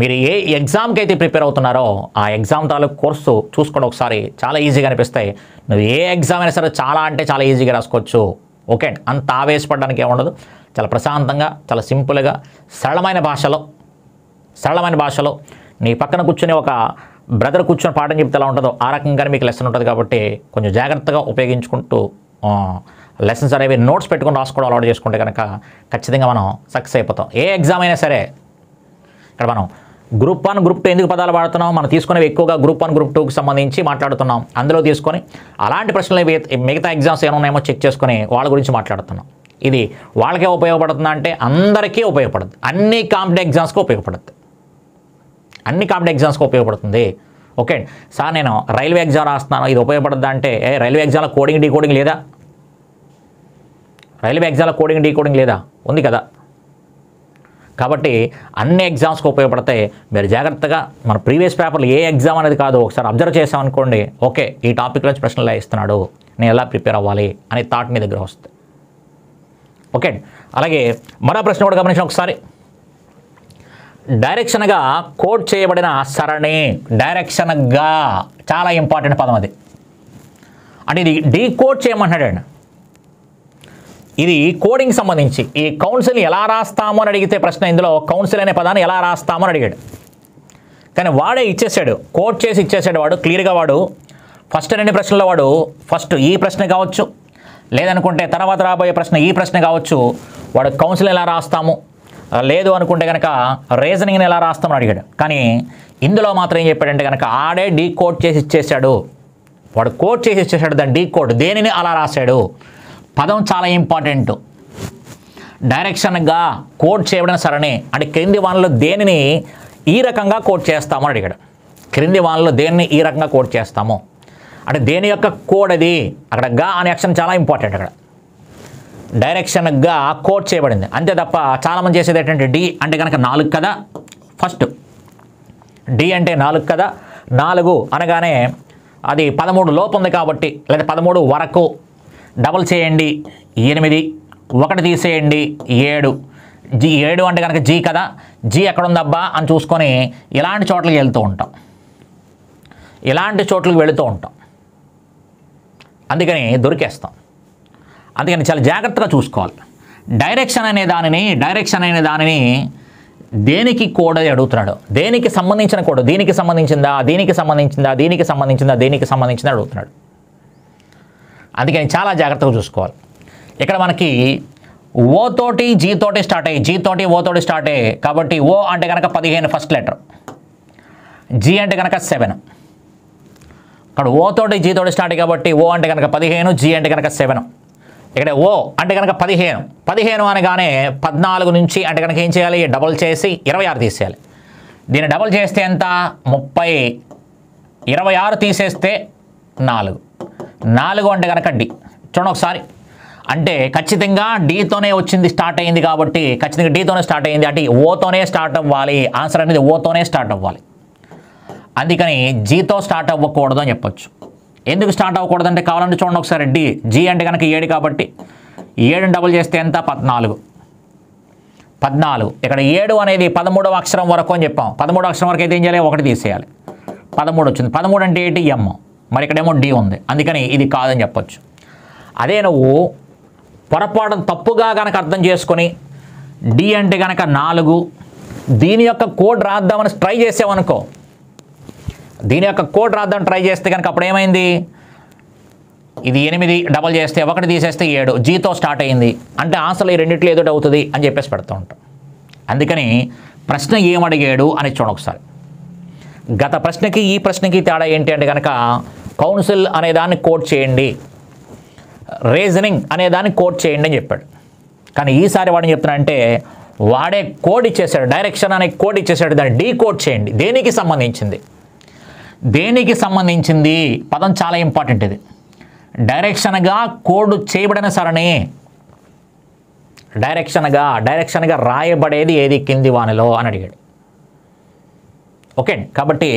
మీరు ఏ ఎగ్జామ్కి అయితే ప్రిపేర్ అవుతున్నారో ఆ ఎగ్జామ్ తాలూకు కోర్సు చూసుకోండి ఒకసారి. చాలా ఈజీగా అనిపిస్తాయి. నువ్వు ఏ ఎగ్జామ్ అయినా సరే చాలా అంటే చాలా ఈజీగా రాసుకోవచ్చు. ఓకే, అంత ఆవేశపడడానికి ఏముండదు. చాలా ప్రశాంతంగా, చాలా సింపుల్గా, సరళమైన భాషలో నీ పక్కన కూర్చొని ఒక బ్రదర్ కూర్చొని పాఠం చెప్తే ఎలా ఉంటుందో ఆ రకంగానే మీకు లెసన్ ఉంటుంది. కాబట్టి కొంచెం జాగ్రత్తగా ఉపయోగించుకుంటూ లెసన్స్ అనేవి నోట్స్ పెట్టుకొని రాసుకోవడం అలవాటు చేసుకుంటే కనుక ఖచ్చితంగా మనం సక్సెస్ అయిపోతాం. ఏ ఎగ్జామ్ అయినా సరే. ఇక్కడ మనం గ్రూప్ 1, గ్రూప్ 2 ఎందుకు పదాలు వాడుతున్నాం? మనం తీసుకునేవి ఎక్కువగా గ్రూప్ 1, గ్రూప్ 2కి సంబంధించి మాట్లాడుతున్నాం. అందులో తీసుకొని అలాంటి ప్రశ్నలు మిగతా ఎగ్జామ్స్ ఏమున్నాయేమో చెక్ చేసుకొని వాళ్ళ గురించి మాట్లాడుతున్నాం. ఇది వాళ్ళకే ఉపయోగపడుతుందా అంటే అందరికీ ఉపయోగపడుతుంది. అన్ని కాంపిటేటివ్ ఎగ్జామ్స్కి ఉపయోగపడుతుంది. ఓకే సార్, నేను రైల్వే ఎగ్జామ్ రాస్తున్నాను, ఇది ఉపయోగపడుతుందా అంటే రైల్వే ఎగ్జామ్లో కోడింగ్ డీకోడింగ్ లేదా? ఉంది కదా. కాబట్టి అన్ని ఎగ్జామ్స్కి ఉపయోగపడతాయి. మీరు జాగ్రత్తగా మన ప్రీవియస్ పేపర్లు ఏ ఎగ్జామ్ అనేది కాదు ఒకసారి అబ్జర్వ్ చేసామనుకోండి. ఓకే, ఈ టాపిక్ నుంచి ప్రశ్నలు ఎలా ఇస్తున్నాడు, నేను ఎలా ప్రిపేర్ అవ్వాలి అనే థాట్ మీ దగ్గర వస్తుంది. ఓకే, అలాగే మరో ప్రశ్న కూడా గమనించిన ఒకసారి. డైరెక్షన్గా కోడ్ చేయబడిన సరణి. డైరెక్షన్గా చాలా ఇంపార్టెంట్ పదం అది. అంటే ఇది డీకోడ్ చేయమంటున్నాడు. ఇది కోడింగ్ సంబంధించి ఈ కౌన్సిల్ ఎలా రాస్తామో అని అడిగితే ప్రశ్న, ఇందులో కౌన్సిల్ అనే పదాన్ని ఎలా రాస్తామో అని అడిగాడు. కానీ వాడే ఇచ్చేసాడు, కోడ్ చేసి ఇచ్చేసాడు వాడు క్లియర్గా. వాడు ఫస్ట్ 2 ప్రశ్నల్లో వాడు ఫస్ట్ ఈ ప్రశ్న కావచ్చు, లేదనుకుంటే తర్వాత రాబోయే ప్రశ్న ఈ ప్రశ్న కావచ్చు, వాడు కౌన్సిల్ ఎలా రాస్తాము, లేదు అనుకుంటే కనుక రీజనింగ్ని ఎలా రాస్తామని అడిగాడు. కానీ ఇందులో మాత్రం ఏం చెప్పాడంటే కనుక ఆడే డీకోడ్ చేసి ఇచ్చేసాడు. వాడు కోడ్ చేసి ఇచ్చేసాడు, దాన్ని డీకోడ్ దేనిని అలా రాశాడు. పదం చాలా ఇంపార్టెంట్. డైరెక్షన్గా కోడ్ చేయబడిన సరణి అంటే క్రింది వానలో దేనిని ఈ రకంగా కోడ్ చేస్తామని అడిగాడు. క్రింది వానలో దేనిని ఈ రకంగా కోడ్ చేస్తాము అంటే దేని యొక్క కోడ్ అది. అక్కడ గా అనే అక్షరం చాలా ఇంపార్టెంట్. అక్కడ డైరెక్షన్గా కోడ్ చేయబడింది అంతే తప్ప చాలామంది చేసేది ఏంటంటే డి అంటే కనుక 4 కదా. ఫస్ట్ డి అంటే 4 కదా. 4 అనగానే అది 13 లోపు ఉంది కాబట్టి, లేదా 13 వరకు డబల్ చేయండి 8, 1 తీసేయండి 7. 7 అంటే కనుక జీ కదా. జీ ఎక్కడ ఉందబ్బా అని చూసుకొని ఇలాంటి చోట్లకి వెళ్తూ ఉంటాం. ఇలాంటి చోట్లకు వెళుతూ ఉంటాం, అందుకని దొరికేస్తాం. అందుకని చాలా జాగ్రత్తగా చూసుకోవాలి. డైరెక్షన్ అనే దానిని దేనికి కోడ్ అని అడుగుతున్నాడు. దేనికి సంబంధించిన కోడ్, దీనికి సంబంధించిందా అడుగుతున్నాడు. అందుకని చాలా జాగ్రత్తగా చూసుకోవాలి. ఇక్కడ మనకి ఓ తోటి జీ తోటి స్టార్ట్ అయ్యి, జీ తోటి ఓ తోటి స్టార్ట్ అయ్యి, కాబట్టి ఓ అంటే కనుక 15 ఫస్ట్ లెటర్, జీ అంటే కనుక 7. ఇక్కడ ఓ తోటి జీ తోటి స్టార్ట్ కాబట్టి ఓ అంటే కనుక 15, జీ అంటే కనుక 7. ఇక్కడ ఓ అంటే కనుక 15 అనగానే 14 నుంచి అంటే కనుక ఏం చేయాలి, డబుల్ చేసి 26 తీసేయాలి. దీన్ని డబుల్ చేస్తే ఎంత, 30. 26 తీసేస్తే 4 అంటే కనుక డి. చూడండి ఒకసారి, అంటే ఖచ్చితంగా డీతోనే వచ్చింది, స్టార్ట్ అయ్యింది కాబట్టి ఖచ్చితంగా డీతోనే స్టార్ట్ అయ్యింది, అంటే ఓతోనే స్టార్ట్ అవ్వాలి. ఆన్సర్ అనేది ఓతోనే స్టార్ట్ అవ్వాలి. అందుకని జీతో స్టార్ట్ అవ్వకూడదు అని చెప్పొచ్చు. ఎందుకు స్టార్ట్ అవ్వకూడదంటే కావాలంటే చూడండి ఒకసారి, జీ అంటే కనుక 7 కాబట్టి 7 డబుల్ చేస్తే ఎంత, 14. ఇక్కడ 7 అనేది 13వ అక్షరం వరకు అని చెప్పాం. 13వ అక్షరం వరకు అయితే ఏం చేయాలి, 1 తీసేయాలి. 13 వచ్చింది. 13 అంటే ఏంటి, ఎమ్. మరి ఇక్కడేమో డి ఉంది, అందుకని ఇది కాదని చెప్పొచ్చు. అదే నువ్వు పొరపాటు తప్పుగా కనుక అర్థం చేసుకొని డి అంటే కనుక 4, దీని యొక్క కోడ్ రాద్దామని ట్రై చేసావనుకో, దీని యొక్క కోడ్ రాద్దామని ట్రై చేస్తే కనుక అప్పుడు ఏమైంది, ఇది 8 డబల్ చేస్తే 1 తీసేస్తే 7, జీతో స్టార్ట్ అయ్యింది అంటే ఆన్సర్లో ఈ రెండిట్లో ఏదో అవుతుంది అని చెప్పేసి పెడుతూ ఉంటాం. అందుకని ప్రశ్న ఏమడిగాడు అని చూడండి ఒకసారి. గత ప్రశ్నకి ఈ ప్రశ్నకి తేడా ఏంటి అంటే కనుక కౌన్సిల్ అనే దాన్ని కోడ్ చేయండి, రీజనింగ్ అనే దాన్ని కోడ్ చేయండి అని చెప్పాడు. కానీ ఈసారి వాడిని చెప్తున్నాడంటే వాడే కోడ్ ఇచ్చేసాడు, డైరెక్షన్ అనే కోడ్ ఇచ్చేసాడు, దాన్ని డీ కోడ్ చేయండి. దేనికి సంబంధించింది పదం చాలా ఇంపార్టెంట్. ఇది డైరెక్షన్గా కోడ్ చేయబడిన సరణి, డైరెక్షన్గా రాయబడేది ఏది కింది వానిలో అని అడిగాడు. ఓకే, కాబట్టి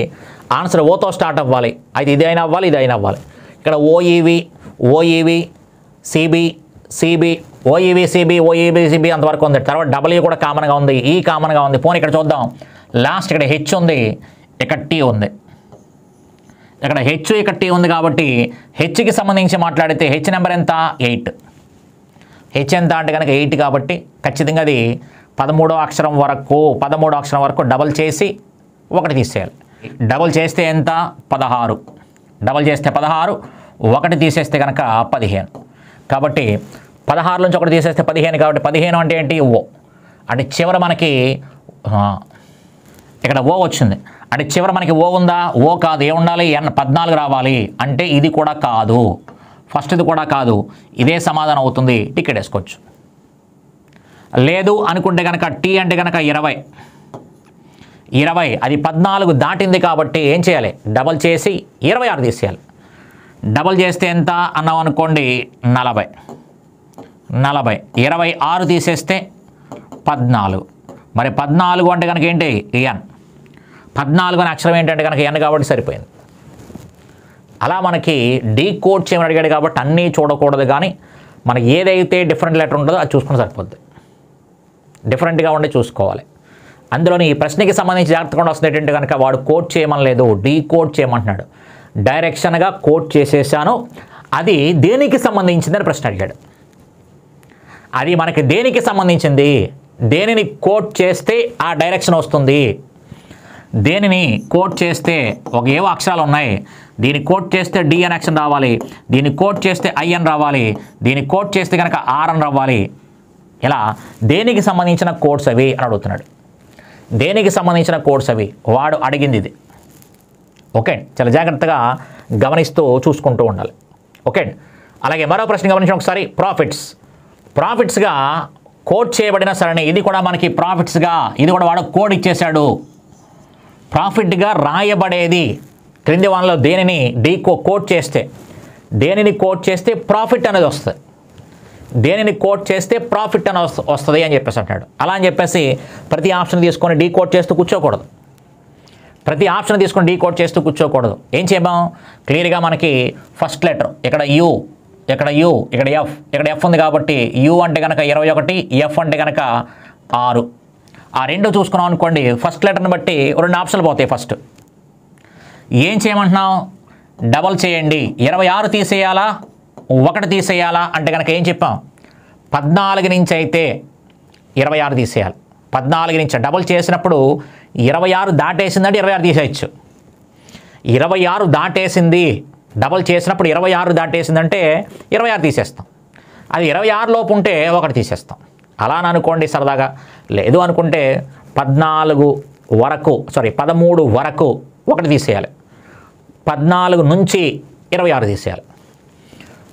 ఆన్సర్ ఓతో స్టార్ట్ అవ్వాలి, అది ఇదైనా అవ్వాలి, ఇదైనా అవ్వాలి. ఇక్కడ ఓఈవి సిబి ఓఈబి అంతవరకు ఉంది. తర్వాత డబ్ల్యూ కూడా కామన్గా ఉంది, ఈ కామన్గా ఉంది. పోనీ ఇక్కడ చూద్దాం, లాస్ట్ ఇక్కడ హెచ్ ఉంది, ఇక్కడ టీ ఉంది. ఇక్కడ హెచ్ ఇక్కడ టీ ఉంది కాబట్టి హెచ్కి సంబంధించి మాట్లాడితే హెచ్ నెంబర్ ఎంత, 8. హెచ్ ఎంత అంటే కనుక 8 కాబట్టి ఖచ్చితంగా అది 13వ అక్షరం వరకు డబల్ చేసి 1 తీసేయాలి. డబల్ చేస్తే ఎంత, 16. డబల్ చేస్తే 16, 1 తీసేస్తే కనుక 15. కాబట్టి 16 నుంచి 1 తీసేస్తే 15 కాబట్టి 15 అంటే ఏంటి, ఓ. అంటే చివర మనకి ఇక్కడ ఓ వచ్చింది, అంటే చివర మనకి ఓ ఉందా, ఓ కాదు, ఏ ఉండాలి, 14 రావాలి. అంటే ఇది కూడా కాదు, ఫస్ట్ది కూడా కాదు, ఇదే సమాధానం అవుతుంది. టికెట్ వేసుకోవచ్చు. లేదు అనుకుంటే కనుక టీ అంటే కనుక 20, అది 14 దాటింది కాబట్టి ఏం చేయాలి, డబల్ చేసి 26 తీసేయాలి. డబల్ చేస్తే ఎంత అన్నాం అనుకోండి, 40. 26 తీసేస్తే 14. మరి 14 అంటే కనుక ఏంటి, ఎన్. 14 అనే అక్షరం ఏంటంటే కనుక ఎన్ కాబట్టి సరిపోయింది. అలా మనకి డీ కోడ్ చేయమని అడిగాడు కాబట్టి అన్నీ చూడకూడదు, కానీ మనకి ఏదైతే డిఫరెంట్ లెటర్ ఉంటుందో అది చూసుకుని సరిపోద్ది. డిఫరెంట్గా ఉండి చూసుకోవాలి. అందులోని ఈ ప్రశ్నకి సంబంధించి జాగ్రత్తగా వస్తుంది ఏంటంటే కనుక వాడు కోడ్ చేయమనలేదు, డీ కోడ్ చేయమంటున్నాడు. డైరెక్షన్గా కోడ్ చేసేసాను, అది దేనికి సంబంధించిందని ప్రశ్న అడిగాడు. అది మనకి దేనికి సంబంధించింది, దేనిని కోడ్ చేస్తే ఆ డైరెక్షన్ వస్తుంది. దేనిని కోడ్ చేస్తే ఏవో అక్షరాలు ఉన్నాయి, దీన్ని కోడ్ చేస్తే డి అని అక్షరం రావాలి, దీన్ని కోడ్ చేస్తే ఐ అని రావాలి, దీన్ని కోడ్ చేస్తే కనుక ఆర్ అని రావాలి. ఇలా దేనికి సంబంధించిన కోడ్స్ అవి అని అడుగుతున్నాడు. దేనికి సంబంధించిన కోడ్స్ అవి వాడు అడిగింది ఇది. ఓకే, చాలా జాగ్రత్తగా గమనిస్తూ చూసుకుంటూ ఉండాలి. ఓకే, అలాగే మరో ప్రశ్న గమనించిన ఒకసారి. ప్రాఫిట్స్గా కోడ్ చేయబడిన సరణి, ఇది కూడా మనకి ప్రాఫిట్స్గా, ఇది కూడా వాడు కోడ్ ఇచ్చేశాడు. ప్రాఫిట్గా రాయబడేది క్రింది వానిలో దేనిని కోడ్ చేస్తే ప్రాఫిట్ అనేది వస్తుంది, దేనిని కోడ్ చేస్తే ప్రాఫిట్ అని వస్తుంది అని చెప్పేసి అంటాడు. అలా అని చెప్పేసి ప్రతి ఆప్షన్ తీసుకొని డీ కోడ్ చేస్తూ కూర్చోకూడదు. ఏం చేయమం, క్లియర్గా మనకి ఫస్ట్ లెటర్ ఇక్కడ యూ, ఇక్కడ ఎఫ్ ఉంది కాబట్టి యూ అంటే కనుక 21, ఎఫ్ అంటే కనుక 6. ఆ రెండు చూసుకున్నాం అనుకోండి, ఫస్ట్ లెటర్ని బట్టి 2 ఆప్షన్లు పోతాయి. ఫస్ట్ ఏం చేయమంటున్నాం? డబల్ చేయండి. 26 తీసేయాలా 1 తీసేయాలా అంటే కనుక ఏం చెప్పాం? 14 నుంచి అయితే 26 తీసేయాలి. 14 నుంచి డబల్ చేసినప్పుడు 26 దాటేసిందంటే 26 తీసేయచ్చు. 26 దాటేసింది డబల్ చేసినప్పుడు 26 దాటేసిందంటే 26 తీసేస్తాం. అది 26 లోపు ఉంటే 1 తీసేస్తాం. అలా అని అనుకోండి సరదాగా. లేదు అనుకుంటే 13 వరకు 1 తీసేయాలి. 14 నుంచి 26 తీసేయాలి.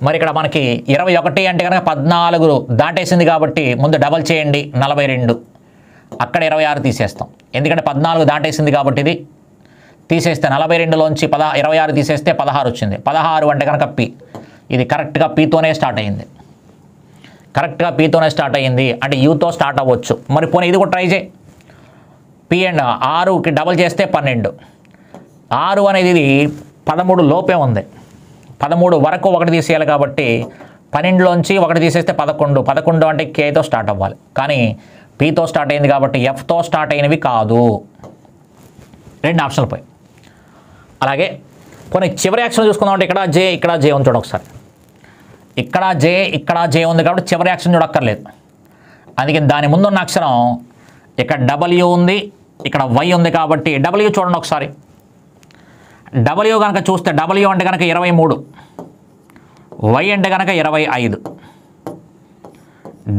మరి ఇక్కడ మనకి 21 అంటే కనుక 14 దాటేసింది కాబట్టి ముందు డబల్ చేయండి 42. అక్కడ 26 తీసేస్తాం. ఎందుకంటే 14 దాటేసింది కాబట్టి ఇది తీసేస్తే 42లోంచి 26 తీసేస్తే 16 వచ్చింది. 16 అంటే కనుక పి. ఇది కరెక్ట్గా పీతోనే స్టార్ట్ అయ్యింది. అంటే యూతో స్టార్ట్ అవ్వచ్చు. మరి పోనీ ఇది కూడా ట్రై చేయి. పి అండ్ 6కి డబల్ చేస్తే 12. 6 అనేది ఇది 13 లోపే ఉంది. 13 వరకు 1 తీసేయాలి కాబట్టి 12లోంచి 1 తీసేస్తే 11. 11 అంటే కేతో స్టార్ట్ అవ్వాలి. కానీ పీతో స్టార్ట్ అయింది కాబట్టి ఎఫ్తో స్టార్ట్ అయినవి కాదు. 2 ఆప్షన్లు పోయి. అలాగే కొన్ని చివరి యాక్షన్ చూసుకుందాం. అంటే ఇక్కడ జే ఉంది చూడ ఒకసారి. ఇక్కడ జే ఉంది కాబట్టి చివరి యాక్షన్ చూడక్కర్లేదు. అందుకే దాని ముందు ఉన్న అక్షరం ఇక్కడ డబ్ల్యూ ఉంది, ఇక్కడ వై ఉంది కాబట్టి డబ్ల్యూ చూడండి ఒకసారి. డబ్ల్యూ కనుక చూస్తే డబ్ల్యూ అంటే కనుక 23, వై అంటే కనుక 25.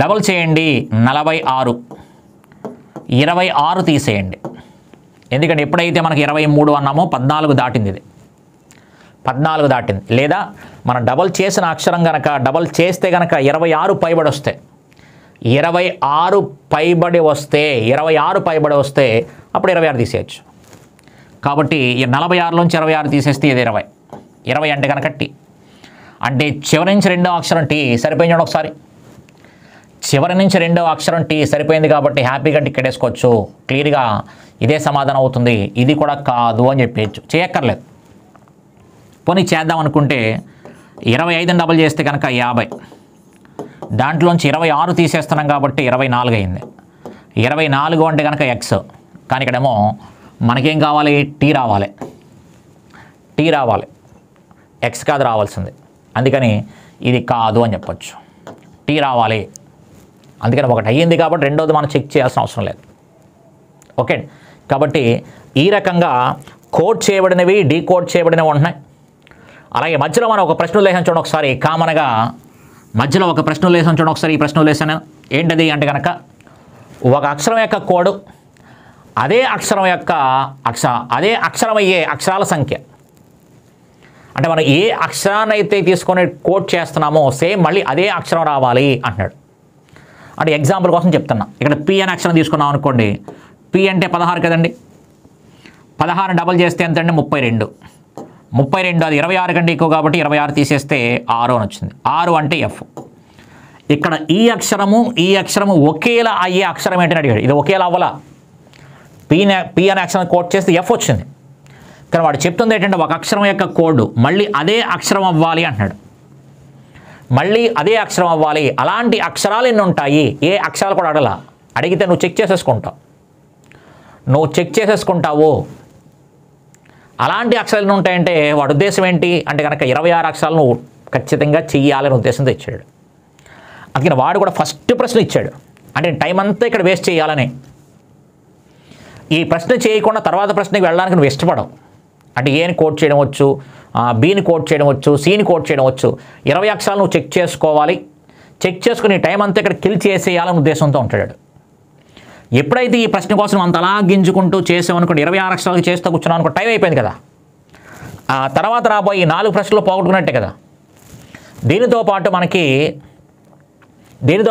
డబల్ చేయండి 46. 26 తీసేయండి. ఎందుకంటే ఎప్పుడైతే మనకి 23 అన్నామో 14 దాటింది. ఇది 14 దాటింది. లేదా మనం డబల్ చేసిన అక్షరం కనుక డబల్ చేస్తే కనుక 26 పైబడి వస్తే 26 పైబడి వస్తే అప్పుడు 26 తీసేయచ్చు. కాబట్టి 46లోంచి 26 తీసేస్తే ఇది 20 అంటే కనుక టీ. అంటే చివరి నుంచి 2వ అక్షరం టీ సరిపోయింది ఒకసారి. చివరి నుంచి 2వ అక్షరం టీ సరిపోయింది కాబట్టి హ్యాపీగా టికెట్ వేసుకోవచ్చు. క్లియర్గా ఇదే సమాధానం అవుతుంది. ఇది కూడా కాదు అని చెప్పేయచ్చు. చేయక్కర్లేదు. పోనీ చేద్దాం అనుకుంటే 25ని డబల్ చేస్తే కనుక 50. దాంట్లోంచి 26 తీసేస్తున్నాం కాబట్టి 24 అయింది. 24 అంటే కనుక ఎక్స్. కానీ ఇక్కడేమో మనకేం కావాలి? టీ రావాలి. ఎక్స్ కాదు రావాల్సింది. అందుకని ఇది కాదు అని చెప్పచ్చు. టీ రావాలి. అందుకని 1 అయ్యింది కాబట్టి 2వది మనం చెక్ చేయాల్సిన అవసరం లేదు. ఓకే. కాబట్టి ఈ రకంగా కోడ్ చేయబడినవి డీకోడ్ చేయబడినవి ఉంటున్నాయి. అలాగే మధ్యలో మనం ఒక ప్రశ్న ఉల్లేఖనం చూడండి ఒకసారి. కామన్గా మధ్యలో ఒక ప్రశ్న ఉల్లేఖనం చూడండి ఒకసారి. ఈ ప్రశ్న ఉల్లేఖనం ఏంటది అంటే కనుక ఒక అక్షరం యొక్క కోడ్ అదే అక్షరం అయ్యే అక్షరాల సంఖ్య. అంటే మనం ఏ అక్షరాన్ని అయితే తీసుకొని కోడ్ చేస్తున్నామో సేమ్ మళ్ళీ అదే అక్షరం రావాలి అంటున్నాడు. అంటే ఎగ్జాంపుల్ కోసం చెప్తున్నా. ఇక్కడ పి అనే అక్షరం తీసుకున్నాం అనుకోండి. పి అంటే 16 కదండి. 16 డబల్ చేస్తే ఎంత అండి? 32. అది 26 కంటే ఎక్కువ కాబట్టి 26 తీసేస్తే 6 అని వచ్చింది. 6 అంటే ఎఫ్. ఇక్కడ ఈ అక్షరము ఒకేలా అయ్యే అక్షరం ఏంటని అడిగాడు. ఇది ఒకేలా అవ్వాలా? పి అనే అక్షరం కోడ్ చేస్తే ఎఫ్ వచ్చింది. కానీ వాడు చెప్తుంది ఏంటంటే ఒక అక్షరం యొక్క కోడ్ మళ్ళీ అదే అక్షరం అవ్వాలి అంటున్నాడు. మళ్ళీ అదే అక్షరం అవ్వాలి. అలాంటి అక్షరాలు ఎన్ని ఉంటాయి? ఏ అక్షరాలు కూడా అడగలా. అడిగితే నువ్వు చెక్ చేసేసుకుంటావు. అలాంటి అక్షరాలు ఎన్ని ఉంటాయంటే వాడి ఉద్దేశం ఏంటి అంటే కనుక 26 అక్షరాలు నువ్వు ఖచ్చితంగా చెయ్యాలనే ఉద్దేశంతో ఇచ్చాడు. అందుకని వాడు కూడా ఫస్ట్ ప్రశ్న ఇచ్చాడు. అంటే టైం అంతా ఇక్కడ వేస్ట్ చేయాలని. ఈ ప్రశ్న చేయకుండా తర్వాత ప్రశ్నకి వెళ్ళడానికి నువ్వు ఇష్టపడవు. అంటే ఏని కోడ్ చేయడం వచ్చు, బీని కోడ్ చేయడం వచ్చు, సిని కోడ్ చేయడం వచ్చు. 20 అక్షరాలు నువ్వు చెక్ చేసుకోవాలి. చెక్ చేసుకుని టైం అంతా ఇక్కడ కిల్ చేసేయాలని ఉద్దేశంతో ఉంటాడు. ఎప్పుడైతే ఈ ప్రశ్న కోసం అంత అలా గింజుకుంటూ చేసామనుకోండి 26 అక్షరాలకు చేస్తూ కూర్చున్నాం అనుకో టైం అయిపోయింది కదా. ఆ తర్వాత రాబోయే 4 ప్రశ్నలు పోగొట్టుకున్నట్టే కదా. దీనితో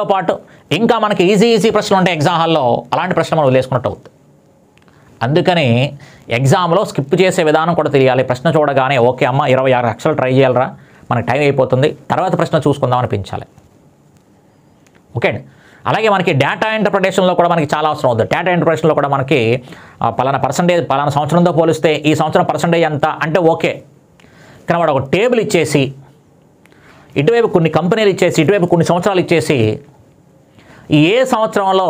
పాటు ఇంకా మనకి ఈజీ ప్రశ్నలు ఉంటాయి ఎగ్జామ్ హాల్లో. అలాంటి ప్రశ్నలు మనం వదిలేసుకున్నట్టు అవుతుంది. అందుకని ఎగ్జామ్లో స్కిప్ చేసే విధానం కూడా తెలియాలి. ప్రశ్న చూడగానే ఓకే అమ్మ 26 అక్షరాలు ట్రై చేయాలరా, మనకి టైం అయిపోతుంది, తర్వాత ప్రశ్న చూసుకుందాం అనిపించాలి. ఓకే. అలాగే మనకి డేటా ఇంటర్ప్రిటేషన్లో కూడా మనకి చాలా అవసరం అవుతుంది. డేటా ఇంటర్ప్రిటేషన్లో కూడా మనకి పలానా సంవత్సరంతో పోలిస్తే ఈ సంవత్సరం పర్సంటేజ్ ఎంత అంటే ఓకే. కానీ వాడు ఒక టేబుల్ ఇచ్చేసి ఇటువైపు కొన్ని కంపెనీలు ఇచ్చేసి ఇటువైపు కొన్ని సంవత్సరాలు ఇచ్చేసి ఏ సంవత్సరంలో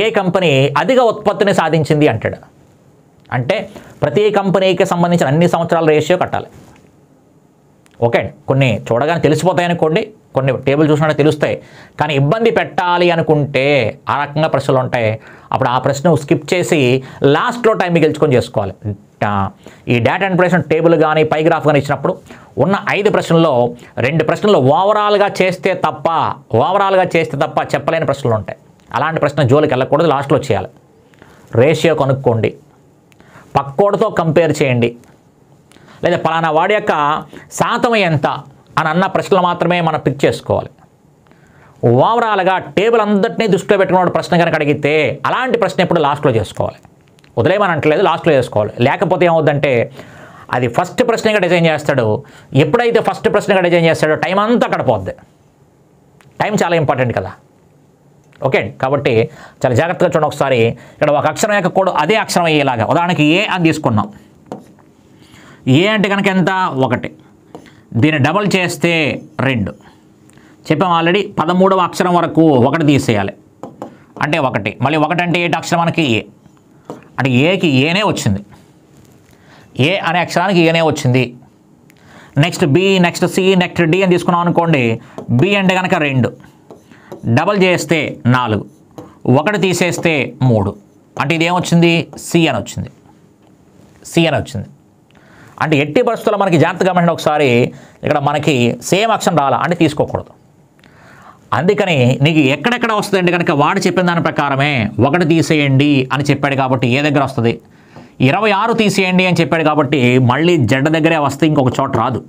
ఏ కంపెనీ అధిక ఉత్పత్తిని సాధించింది అంటాడు. అంటే ప్రతి కంపెనీకి సంబంధించిన అన్ని సంవత్సరాల రేషియో కట్టాలి. ఓకే, కొన్ని చూడగానే తెలిసిపోతాయి అనుకోండి, కొన్ని టేబుల్ చూసినట్టు తెలుస్తాయి. కానీ ఇబ్బంది పెట్టాలి అనుకుంటే ఆ రకంగా ప్రశ్నలు ఉంటాయి. అప్పుడు ఆ ప్రశ్న స్కిప్ చేసి లాస్ట్లో టైం గెలుచుకొని చేసుకోవాలి. ఈ డేటా ఇంప్రెషన్ టేబుల్ కానీ పైగ్రాఫ్ కానీ ఇచ్చినప్పుడు ఉన్న 5 ప్రశ్నల్లో 2 ప్రశ్నలు ఓవరాల్గా చేస్తే తప్ప చెప్పలేని ప్రశ్నలు ఉంటాయి. అలాంటి ప్రశ్న జోలికి వెళ్ళకూడదు, లాస్ట్లో చేయాలి. రేషియో కనుక్కోండి, పక్కోడితో కంపేర్ చేయండి, లేదా పలానా వాడి యొక్క శాతం ఎంత అని అన్న ప్రశ్నలు మాత్రమే మనం పిక్ చేసుకోవాలి. ఓవరాల్గా టేబుల్ అందరినీ దృష్టిలో పెట్టుకున్న ప్రశ్న కనుక అడిగితే అలాంటి ప్రశ్న ఎప్పుడు లాస్ట్లో చేసుకోవాలి. వదిలేమని అంటలేదు, లాస్ట్లో చేసుకోవాలి. లేకపోతే ఏమవుద్దంటే అది ఫస్ట్ ప్రశ్నగా డిజైన్ చేస్తాడు. ఎప్పుడైతే ఫస్ట్ ప్రశ్నగా డిజైన్ చేస్తాడో టైం అంతా అక్కడ పోద్ది. టైం చాలా ఇంపార్టెంట్ కదా. ఓకే, కాబట్టి చాలా జాగ్రత్తగా చూడండి. ఒకసారి ఇక్కడ ఒక అక్షరం యొక్క కోడ్ అదే అక్షరం అయ్యేలాగా, ఉదాహరణకి ఏ అని తీసుకున్నాం. ఏ అంటే కనుక ఎంత? 1. దీన్ని డబల్ చేస్తే 2. చెప్పాము ఆల్రెడీ. 13వ అక్షరం వరకు 1 తీసేయాలి అంటే 1. మళ్ళీ 1 అంటే ఏంటి? అక్షరం మనకి ఏ, అంటే ఏకి ఏనే వచ్చింది. ఏ అనే అక్షరానికి ఏనే వచ్చింది. Next B, next C, next D అని తీసుకున్నాం అనుకోండి. బి అంటే కనుక 2, డబల్ చేస్తే 4, 1 తీసేస్తే 3, అంటే ఇది ఏమొచ్చింది? సి అని వచ్చింది. అంటే ఎట్టి పరిస్థితుల్లో మనకి జాగ్రత్తగా గమనించండి. ఒకసారి ఇక్కడ మనకి సేమ్ అక్షరం రాలా అంటే తీసుకోకూడదు. అందుకని నీకు ఎక్కడెక్కడ వస్తుందంటే కనుక వాడు చెప్పిన దాని ప్రకారమే 1 తీసేయండి అని చెప్పాడు కాబట్టి ఏ దగ్గర వస్తుంది. 26 తీసేయండి అని చెప్పాడు కాబట్టి మళ్ళీ జెడ్ దగ్గరే వస్తే ఇంకొక చోట రాదు.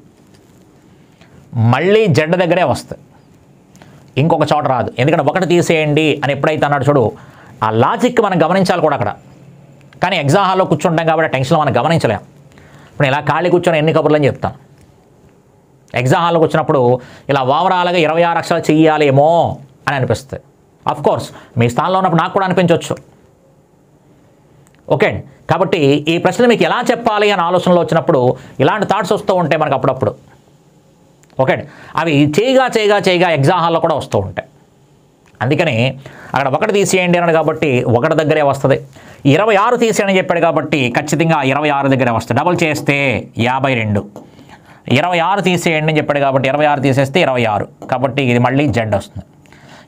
మళ్ళీ జెడ్ దగ్గరే వస్తుంది, ఇంకొక చోట రాదు. ఎందుకంటే 1 తీసేయండి అని ఎప్పుడైతే అన్నాడు చూడు, ఆ లాజిక్ మనం గమనించాలి కూడా అక్కడ. కానీ ఎగ్జామ్ హాల్లో కూర్చుంటాం కాబట్టి టెన్షన్లో మనం గమనించలేం. ఇప్పుడు ఇలా ఖాళీ కూర్చొని ఎన్ని కబుర్లు అని చెప్తాను. ఎగ్జామ్ హాల్లోకి వచ్చినప్పుడు ఇలా ఓవరాల్గా 26 అక్షరాలు చెయ్యాలేమో అని అనిపిస్తుంది. అఫ్కోర్స్ మీ స్థానంలో ఉన్నప్పుడు నాకు కూడా అనిపించవచ్చు. ఓకే, కాబట్టి ఈ ప్రశ్న మీకు ఎలా చెప్పాలి అని ఆలోచనలో వచ్చినప్పుడు ఇలాంటి థాట్స్ వస్తూ ఉంటాయి మనకు అప్పుడప్పుడు. ఓకే, అవి చేయగా ఎగ్జామ్ హాల్లో కూడా వస్తూ ఉంటాయి. అందుకని అక్కడ 1 తీసేయండి అన్నాడు కాబట్టి 1 దగ్గరే వస్తుంది. 26 తీసేయని చెప్పాడు కాబట్టి ఖచ్చితంగా 26 దగ్గరే వస్తుంది. డబుల్ చేస్తే 52. 26 తీసేయండి అని చెప్పాడు కాబట్టి 26 తీసేస్తే 26, కాబట్టి ఇది మళ్ళీ జెడ్ వస్తుంది.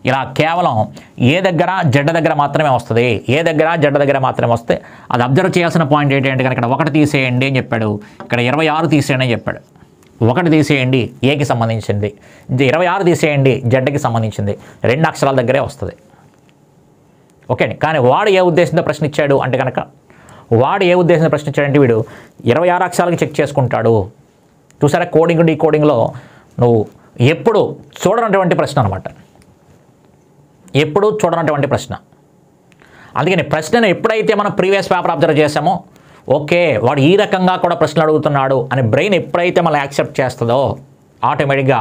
ఇలా కేవలం ఏ దగ్గర జెడ్ దగ్గర మాత్రమే వస్తుంది. ఏ దగ్గర జెడ్ దగ్గర మాత్రమే వస్తే అది అబ్జర్వ్ చేయాల్సిన పాయింట్ ఏంటంటే కనుక ఇక్కడ 1 తీసేయండి అని చెప్పాడు, ఇక్కడ 26 తీసేయండి అని చెప్పాడు. 1 తీసేయండి ఏకి సంబంధించింది, 26 తీసేయండి జెడ్కి సంబంధించింది. 2 అక్షరాల దగ్గరే వస్తుంది. ఓకే, కానీ వాడు ఏ ఉద్దేశంతో ప్రశ్న ఇచ్చాడు అంటే కనుక వీడు 26 అక్షరాలకి చెక్ చేసుకుంటాడు. చూసారా, కోడింగ్ డీకోడింగ్లో నువ్వు ఎప్పుడు చూడనటువంటి ప్రశ్న అనమాట. ఎప్పుడు చూడనటువంటి ప్రశ్న. అందుకని ప్రశ్నను ఎప్పుడైతే మనం ప్రీవియస్ పేపర్ అబ్జర్వ్ చేసామో, ఓకే వాడు ఈ రకంగా కూడా ప్రశ్నలు అడుగుతున్నాడు అని బ్రెయిన్ ఎప్పుడైతే మనం యాక్సెప్ట్ చేస్తుందో ఆటోమేటిక్గా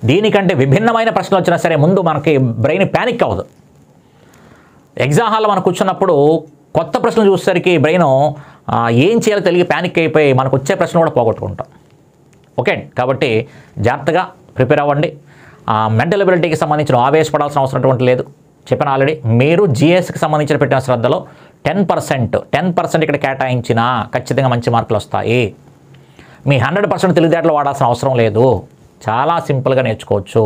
దీనికంటే విభిన్నమైన ప్రశ్నలు వచ్చినా సరే ముందు మనకి బ్రెయిన్ ప్యానిక్ అవ్వదు. ఎగ్జామ్ హాల్లో మనం కూర్చున్నప్పుడు కొత్త ప్రశ్నలు చూసేసరికి బ్రెయిన్ ఏం చేయాలో తెలియ ప్యానిక్ అయిపోయి మనకు వచ్చే ప్రశ్న కూడా పోగొట్టుకుంటాం. ఓకే, కాబట్టి జాగ్రత్తగా ప్రిపేర్ అవ్వండి. మెంటల్ ఎబిలిటీకి సంబంధించిన ఆవేశపడాల్సిన అవసరం లేదు. చెప్పాను ఆల్రెడీ. మీరు జిఎస్కి సంబంధించిన పెట్టిన శ్రద్ధలో 10% ఇక్కడ కేటాయించినా ఖచ్చితంగా మంచి మార్కులు వస్తాయి. మీ 100% తెలివితేటలు వాడాల్సిన అవసరం లేదు. చాలా సింపుల్గా నేర్చుకోవచ్చు.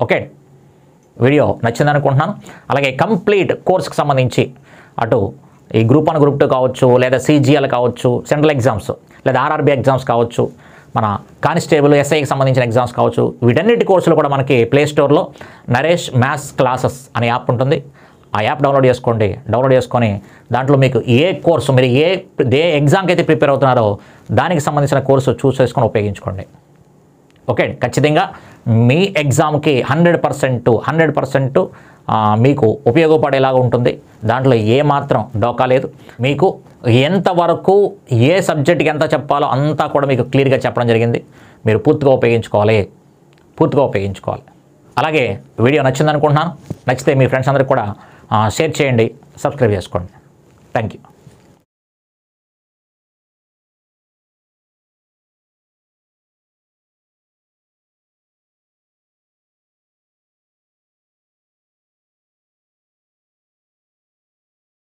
ఓకే, వీడియో నచ్చింది అనుకుంటున్నాను. అలాగే కంప్లీట్ కోర్స్కి సంబంధించి అటు ఈ గ్రూప్ 1 గ్రూప్ 2 కావచ్చు, లేదా సిజిఎల్ కావచ్చు, సెంట్రల్ ఎగ్జామ్స్, లేదా ఆర్ఆర్బీ ఎగ్జామ్స్ కావచ్చు, మన కానిస్టేబుల్ ఎస్ఐకి సంబంధించిన ఎగ్జామ్స్ కావచ్చు, వీటన్నిటి కోర్సులు కూడా మనకి ప్లే స్టోర్లో నరేష్ మ్యాథ్స్ క్లాసెస్ అనే యాప్ ఉంటుంది. ఆ యాప్ డౌన్లోడ్ చేసుకొని దాంట్లో మీకు ఏ కోర్సు మీరు ఏ ఎగ్జామ్కి అయితే ప్రిపేర్ అవుతున్నారో దానికి సంబంధించిన కోర్సు చూస్ చేసుకొని ఉపయోగించుకోండి. ఓకే, ఖచ్చితంగా మీ ఎగ్జామ్కి 100% మీకు ఉపయోగపడేలాగా ఉంటుంది. దాంట్లో ఏమాత్రం డోకా లేదు. మీకు ఎంతవరకు ఏ సబ్జెక్ట్కి ఎంత చెప్పాలో అంతా కూడా మీకు క్లియర్గా చెప్పడం జరిగింది. మీరు పూర్తిగా ఉపయోగించుకోవాలి. అలాగే వీడియో నచ్చింది అనుకుంటున్నాను. నచ్చితే మీ ఫ్రెండ్స్ అందరికీ కూడా షేర్ చేయండి, సబ్స్క్రైబ్ చేసుకోండి. Thank you.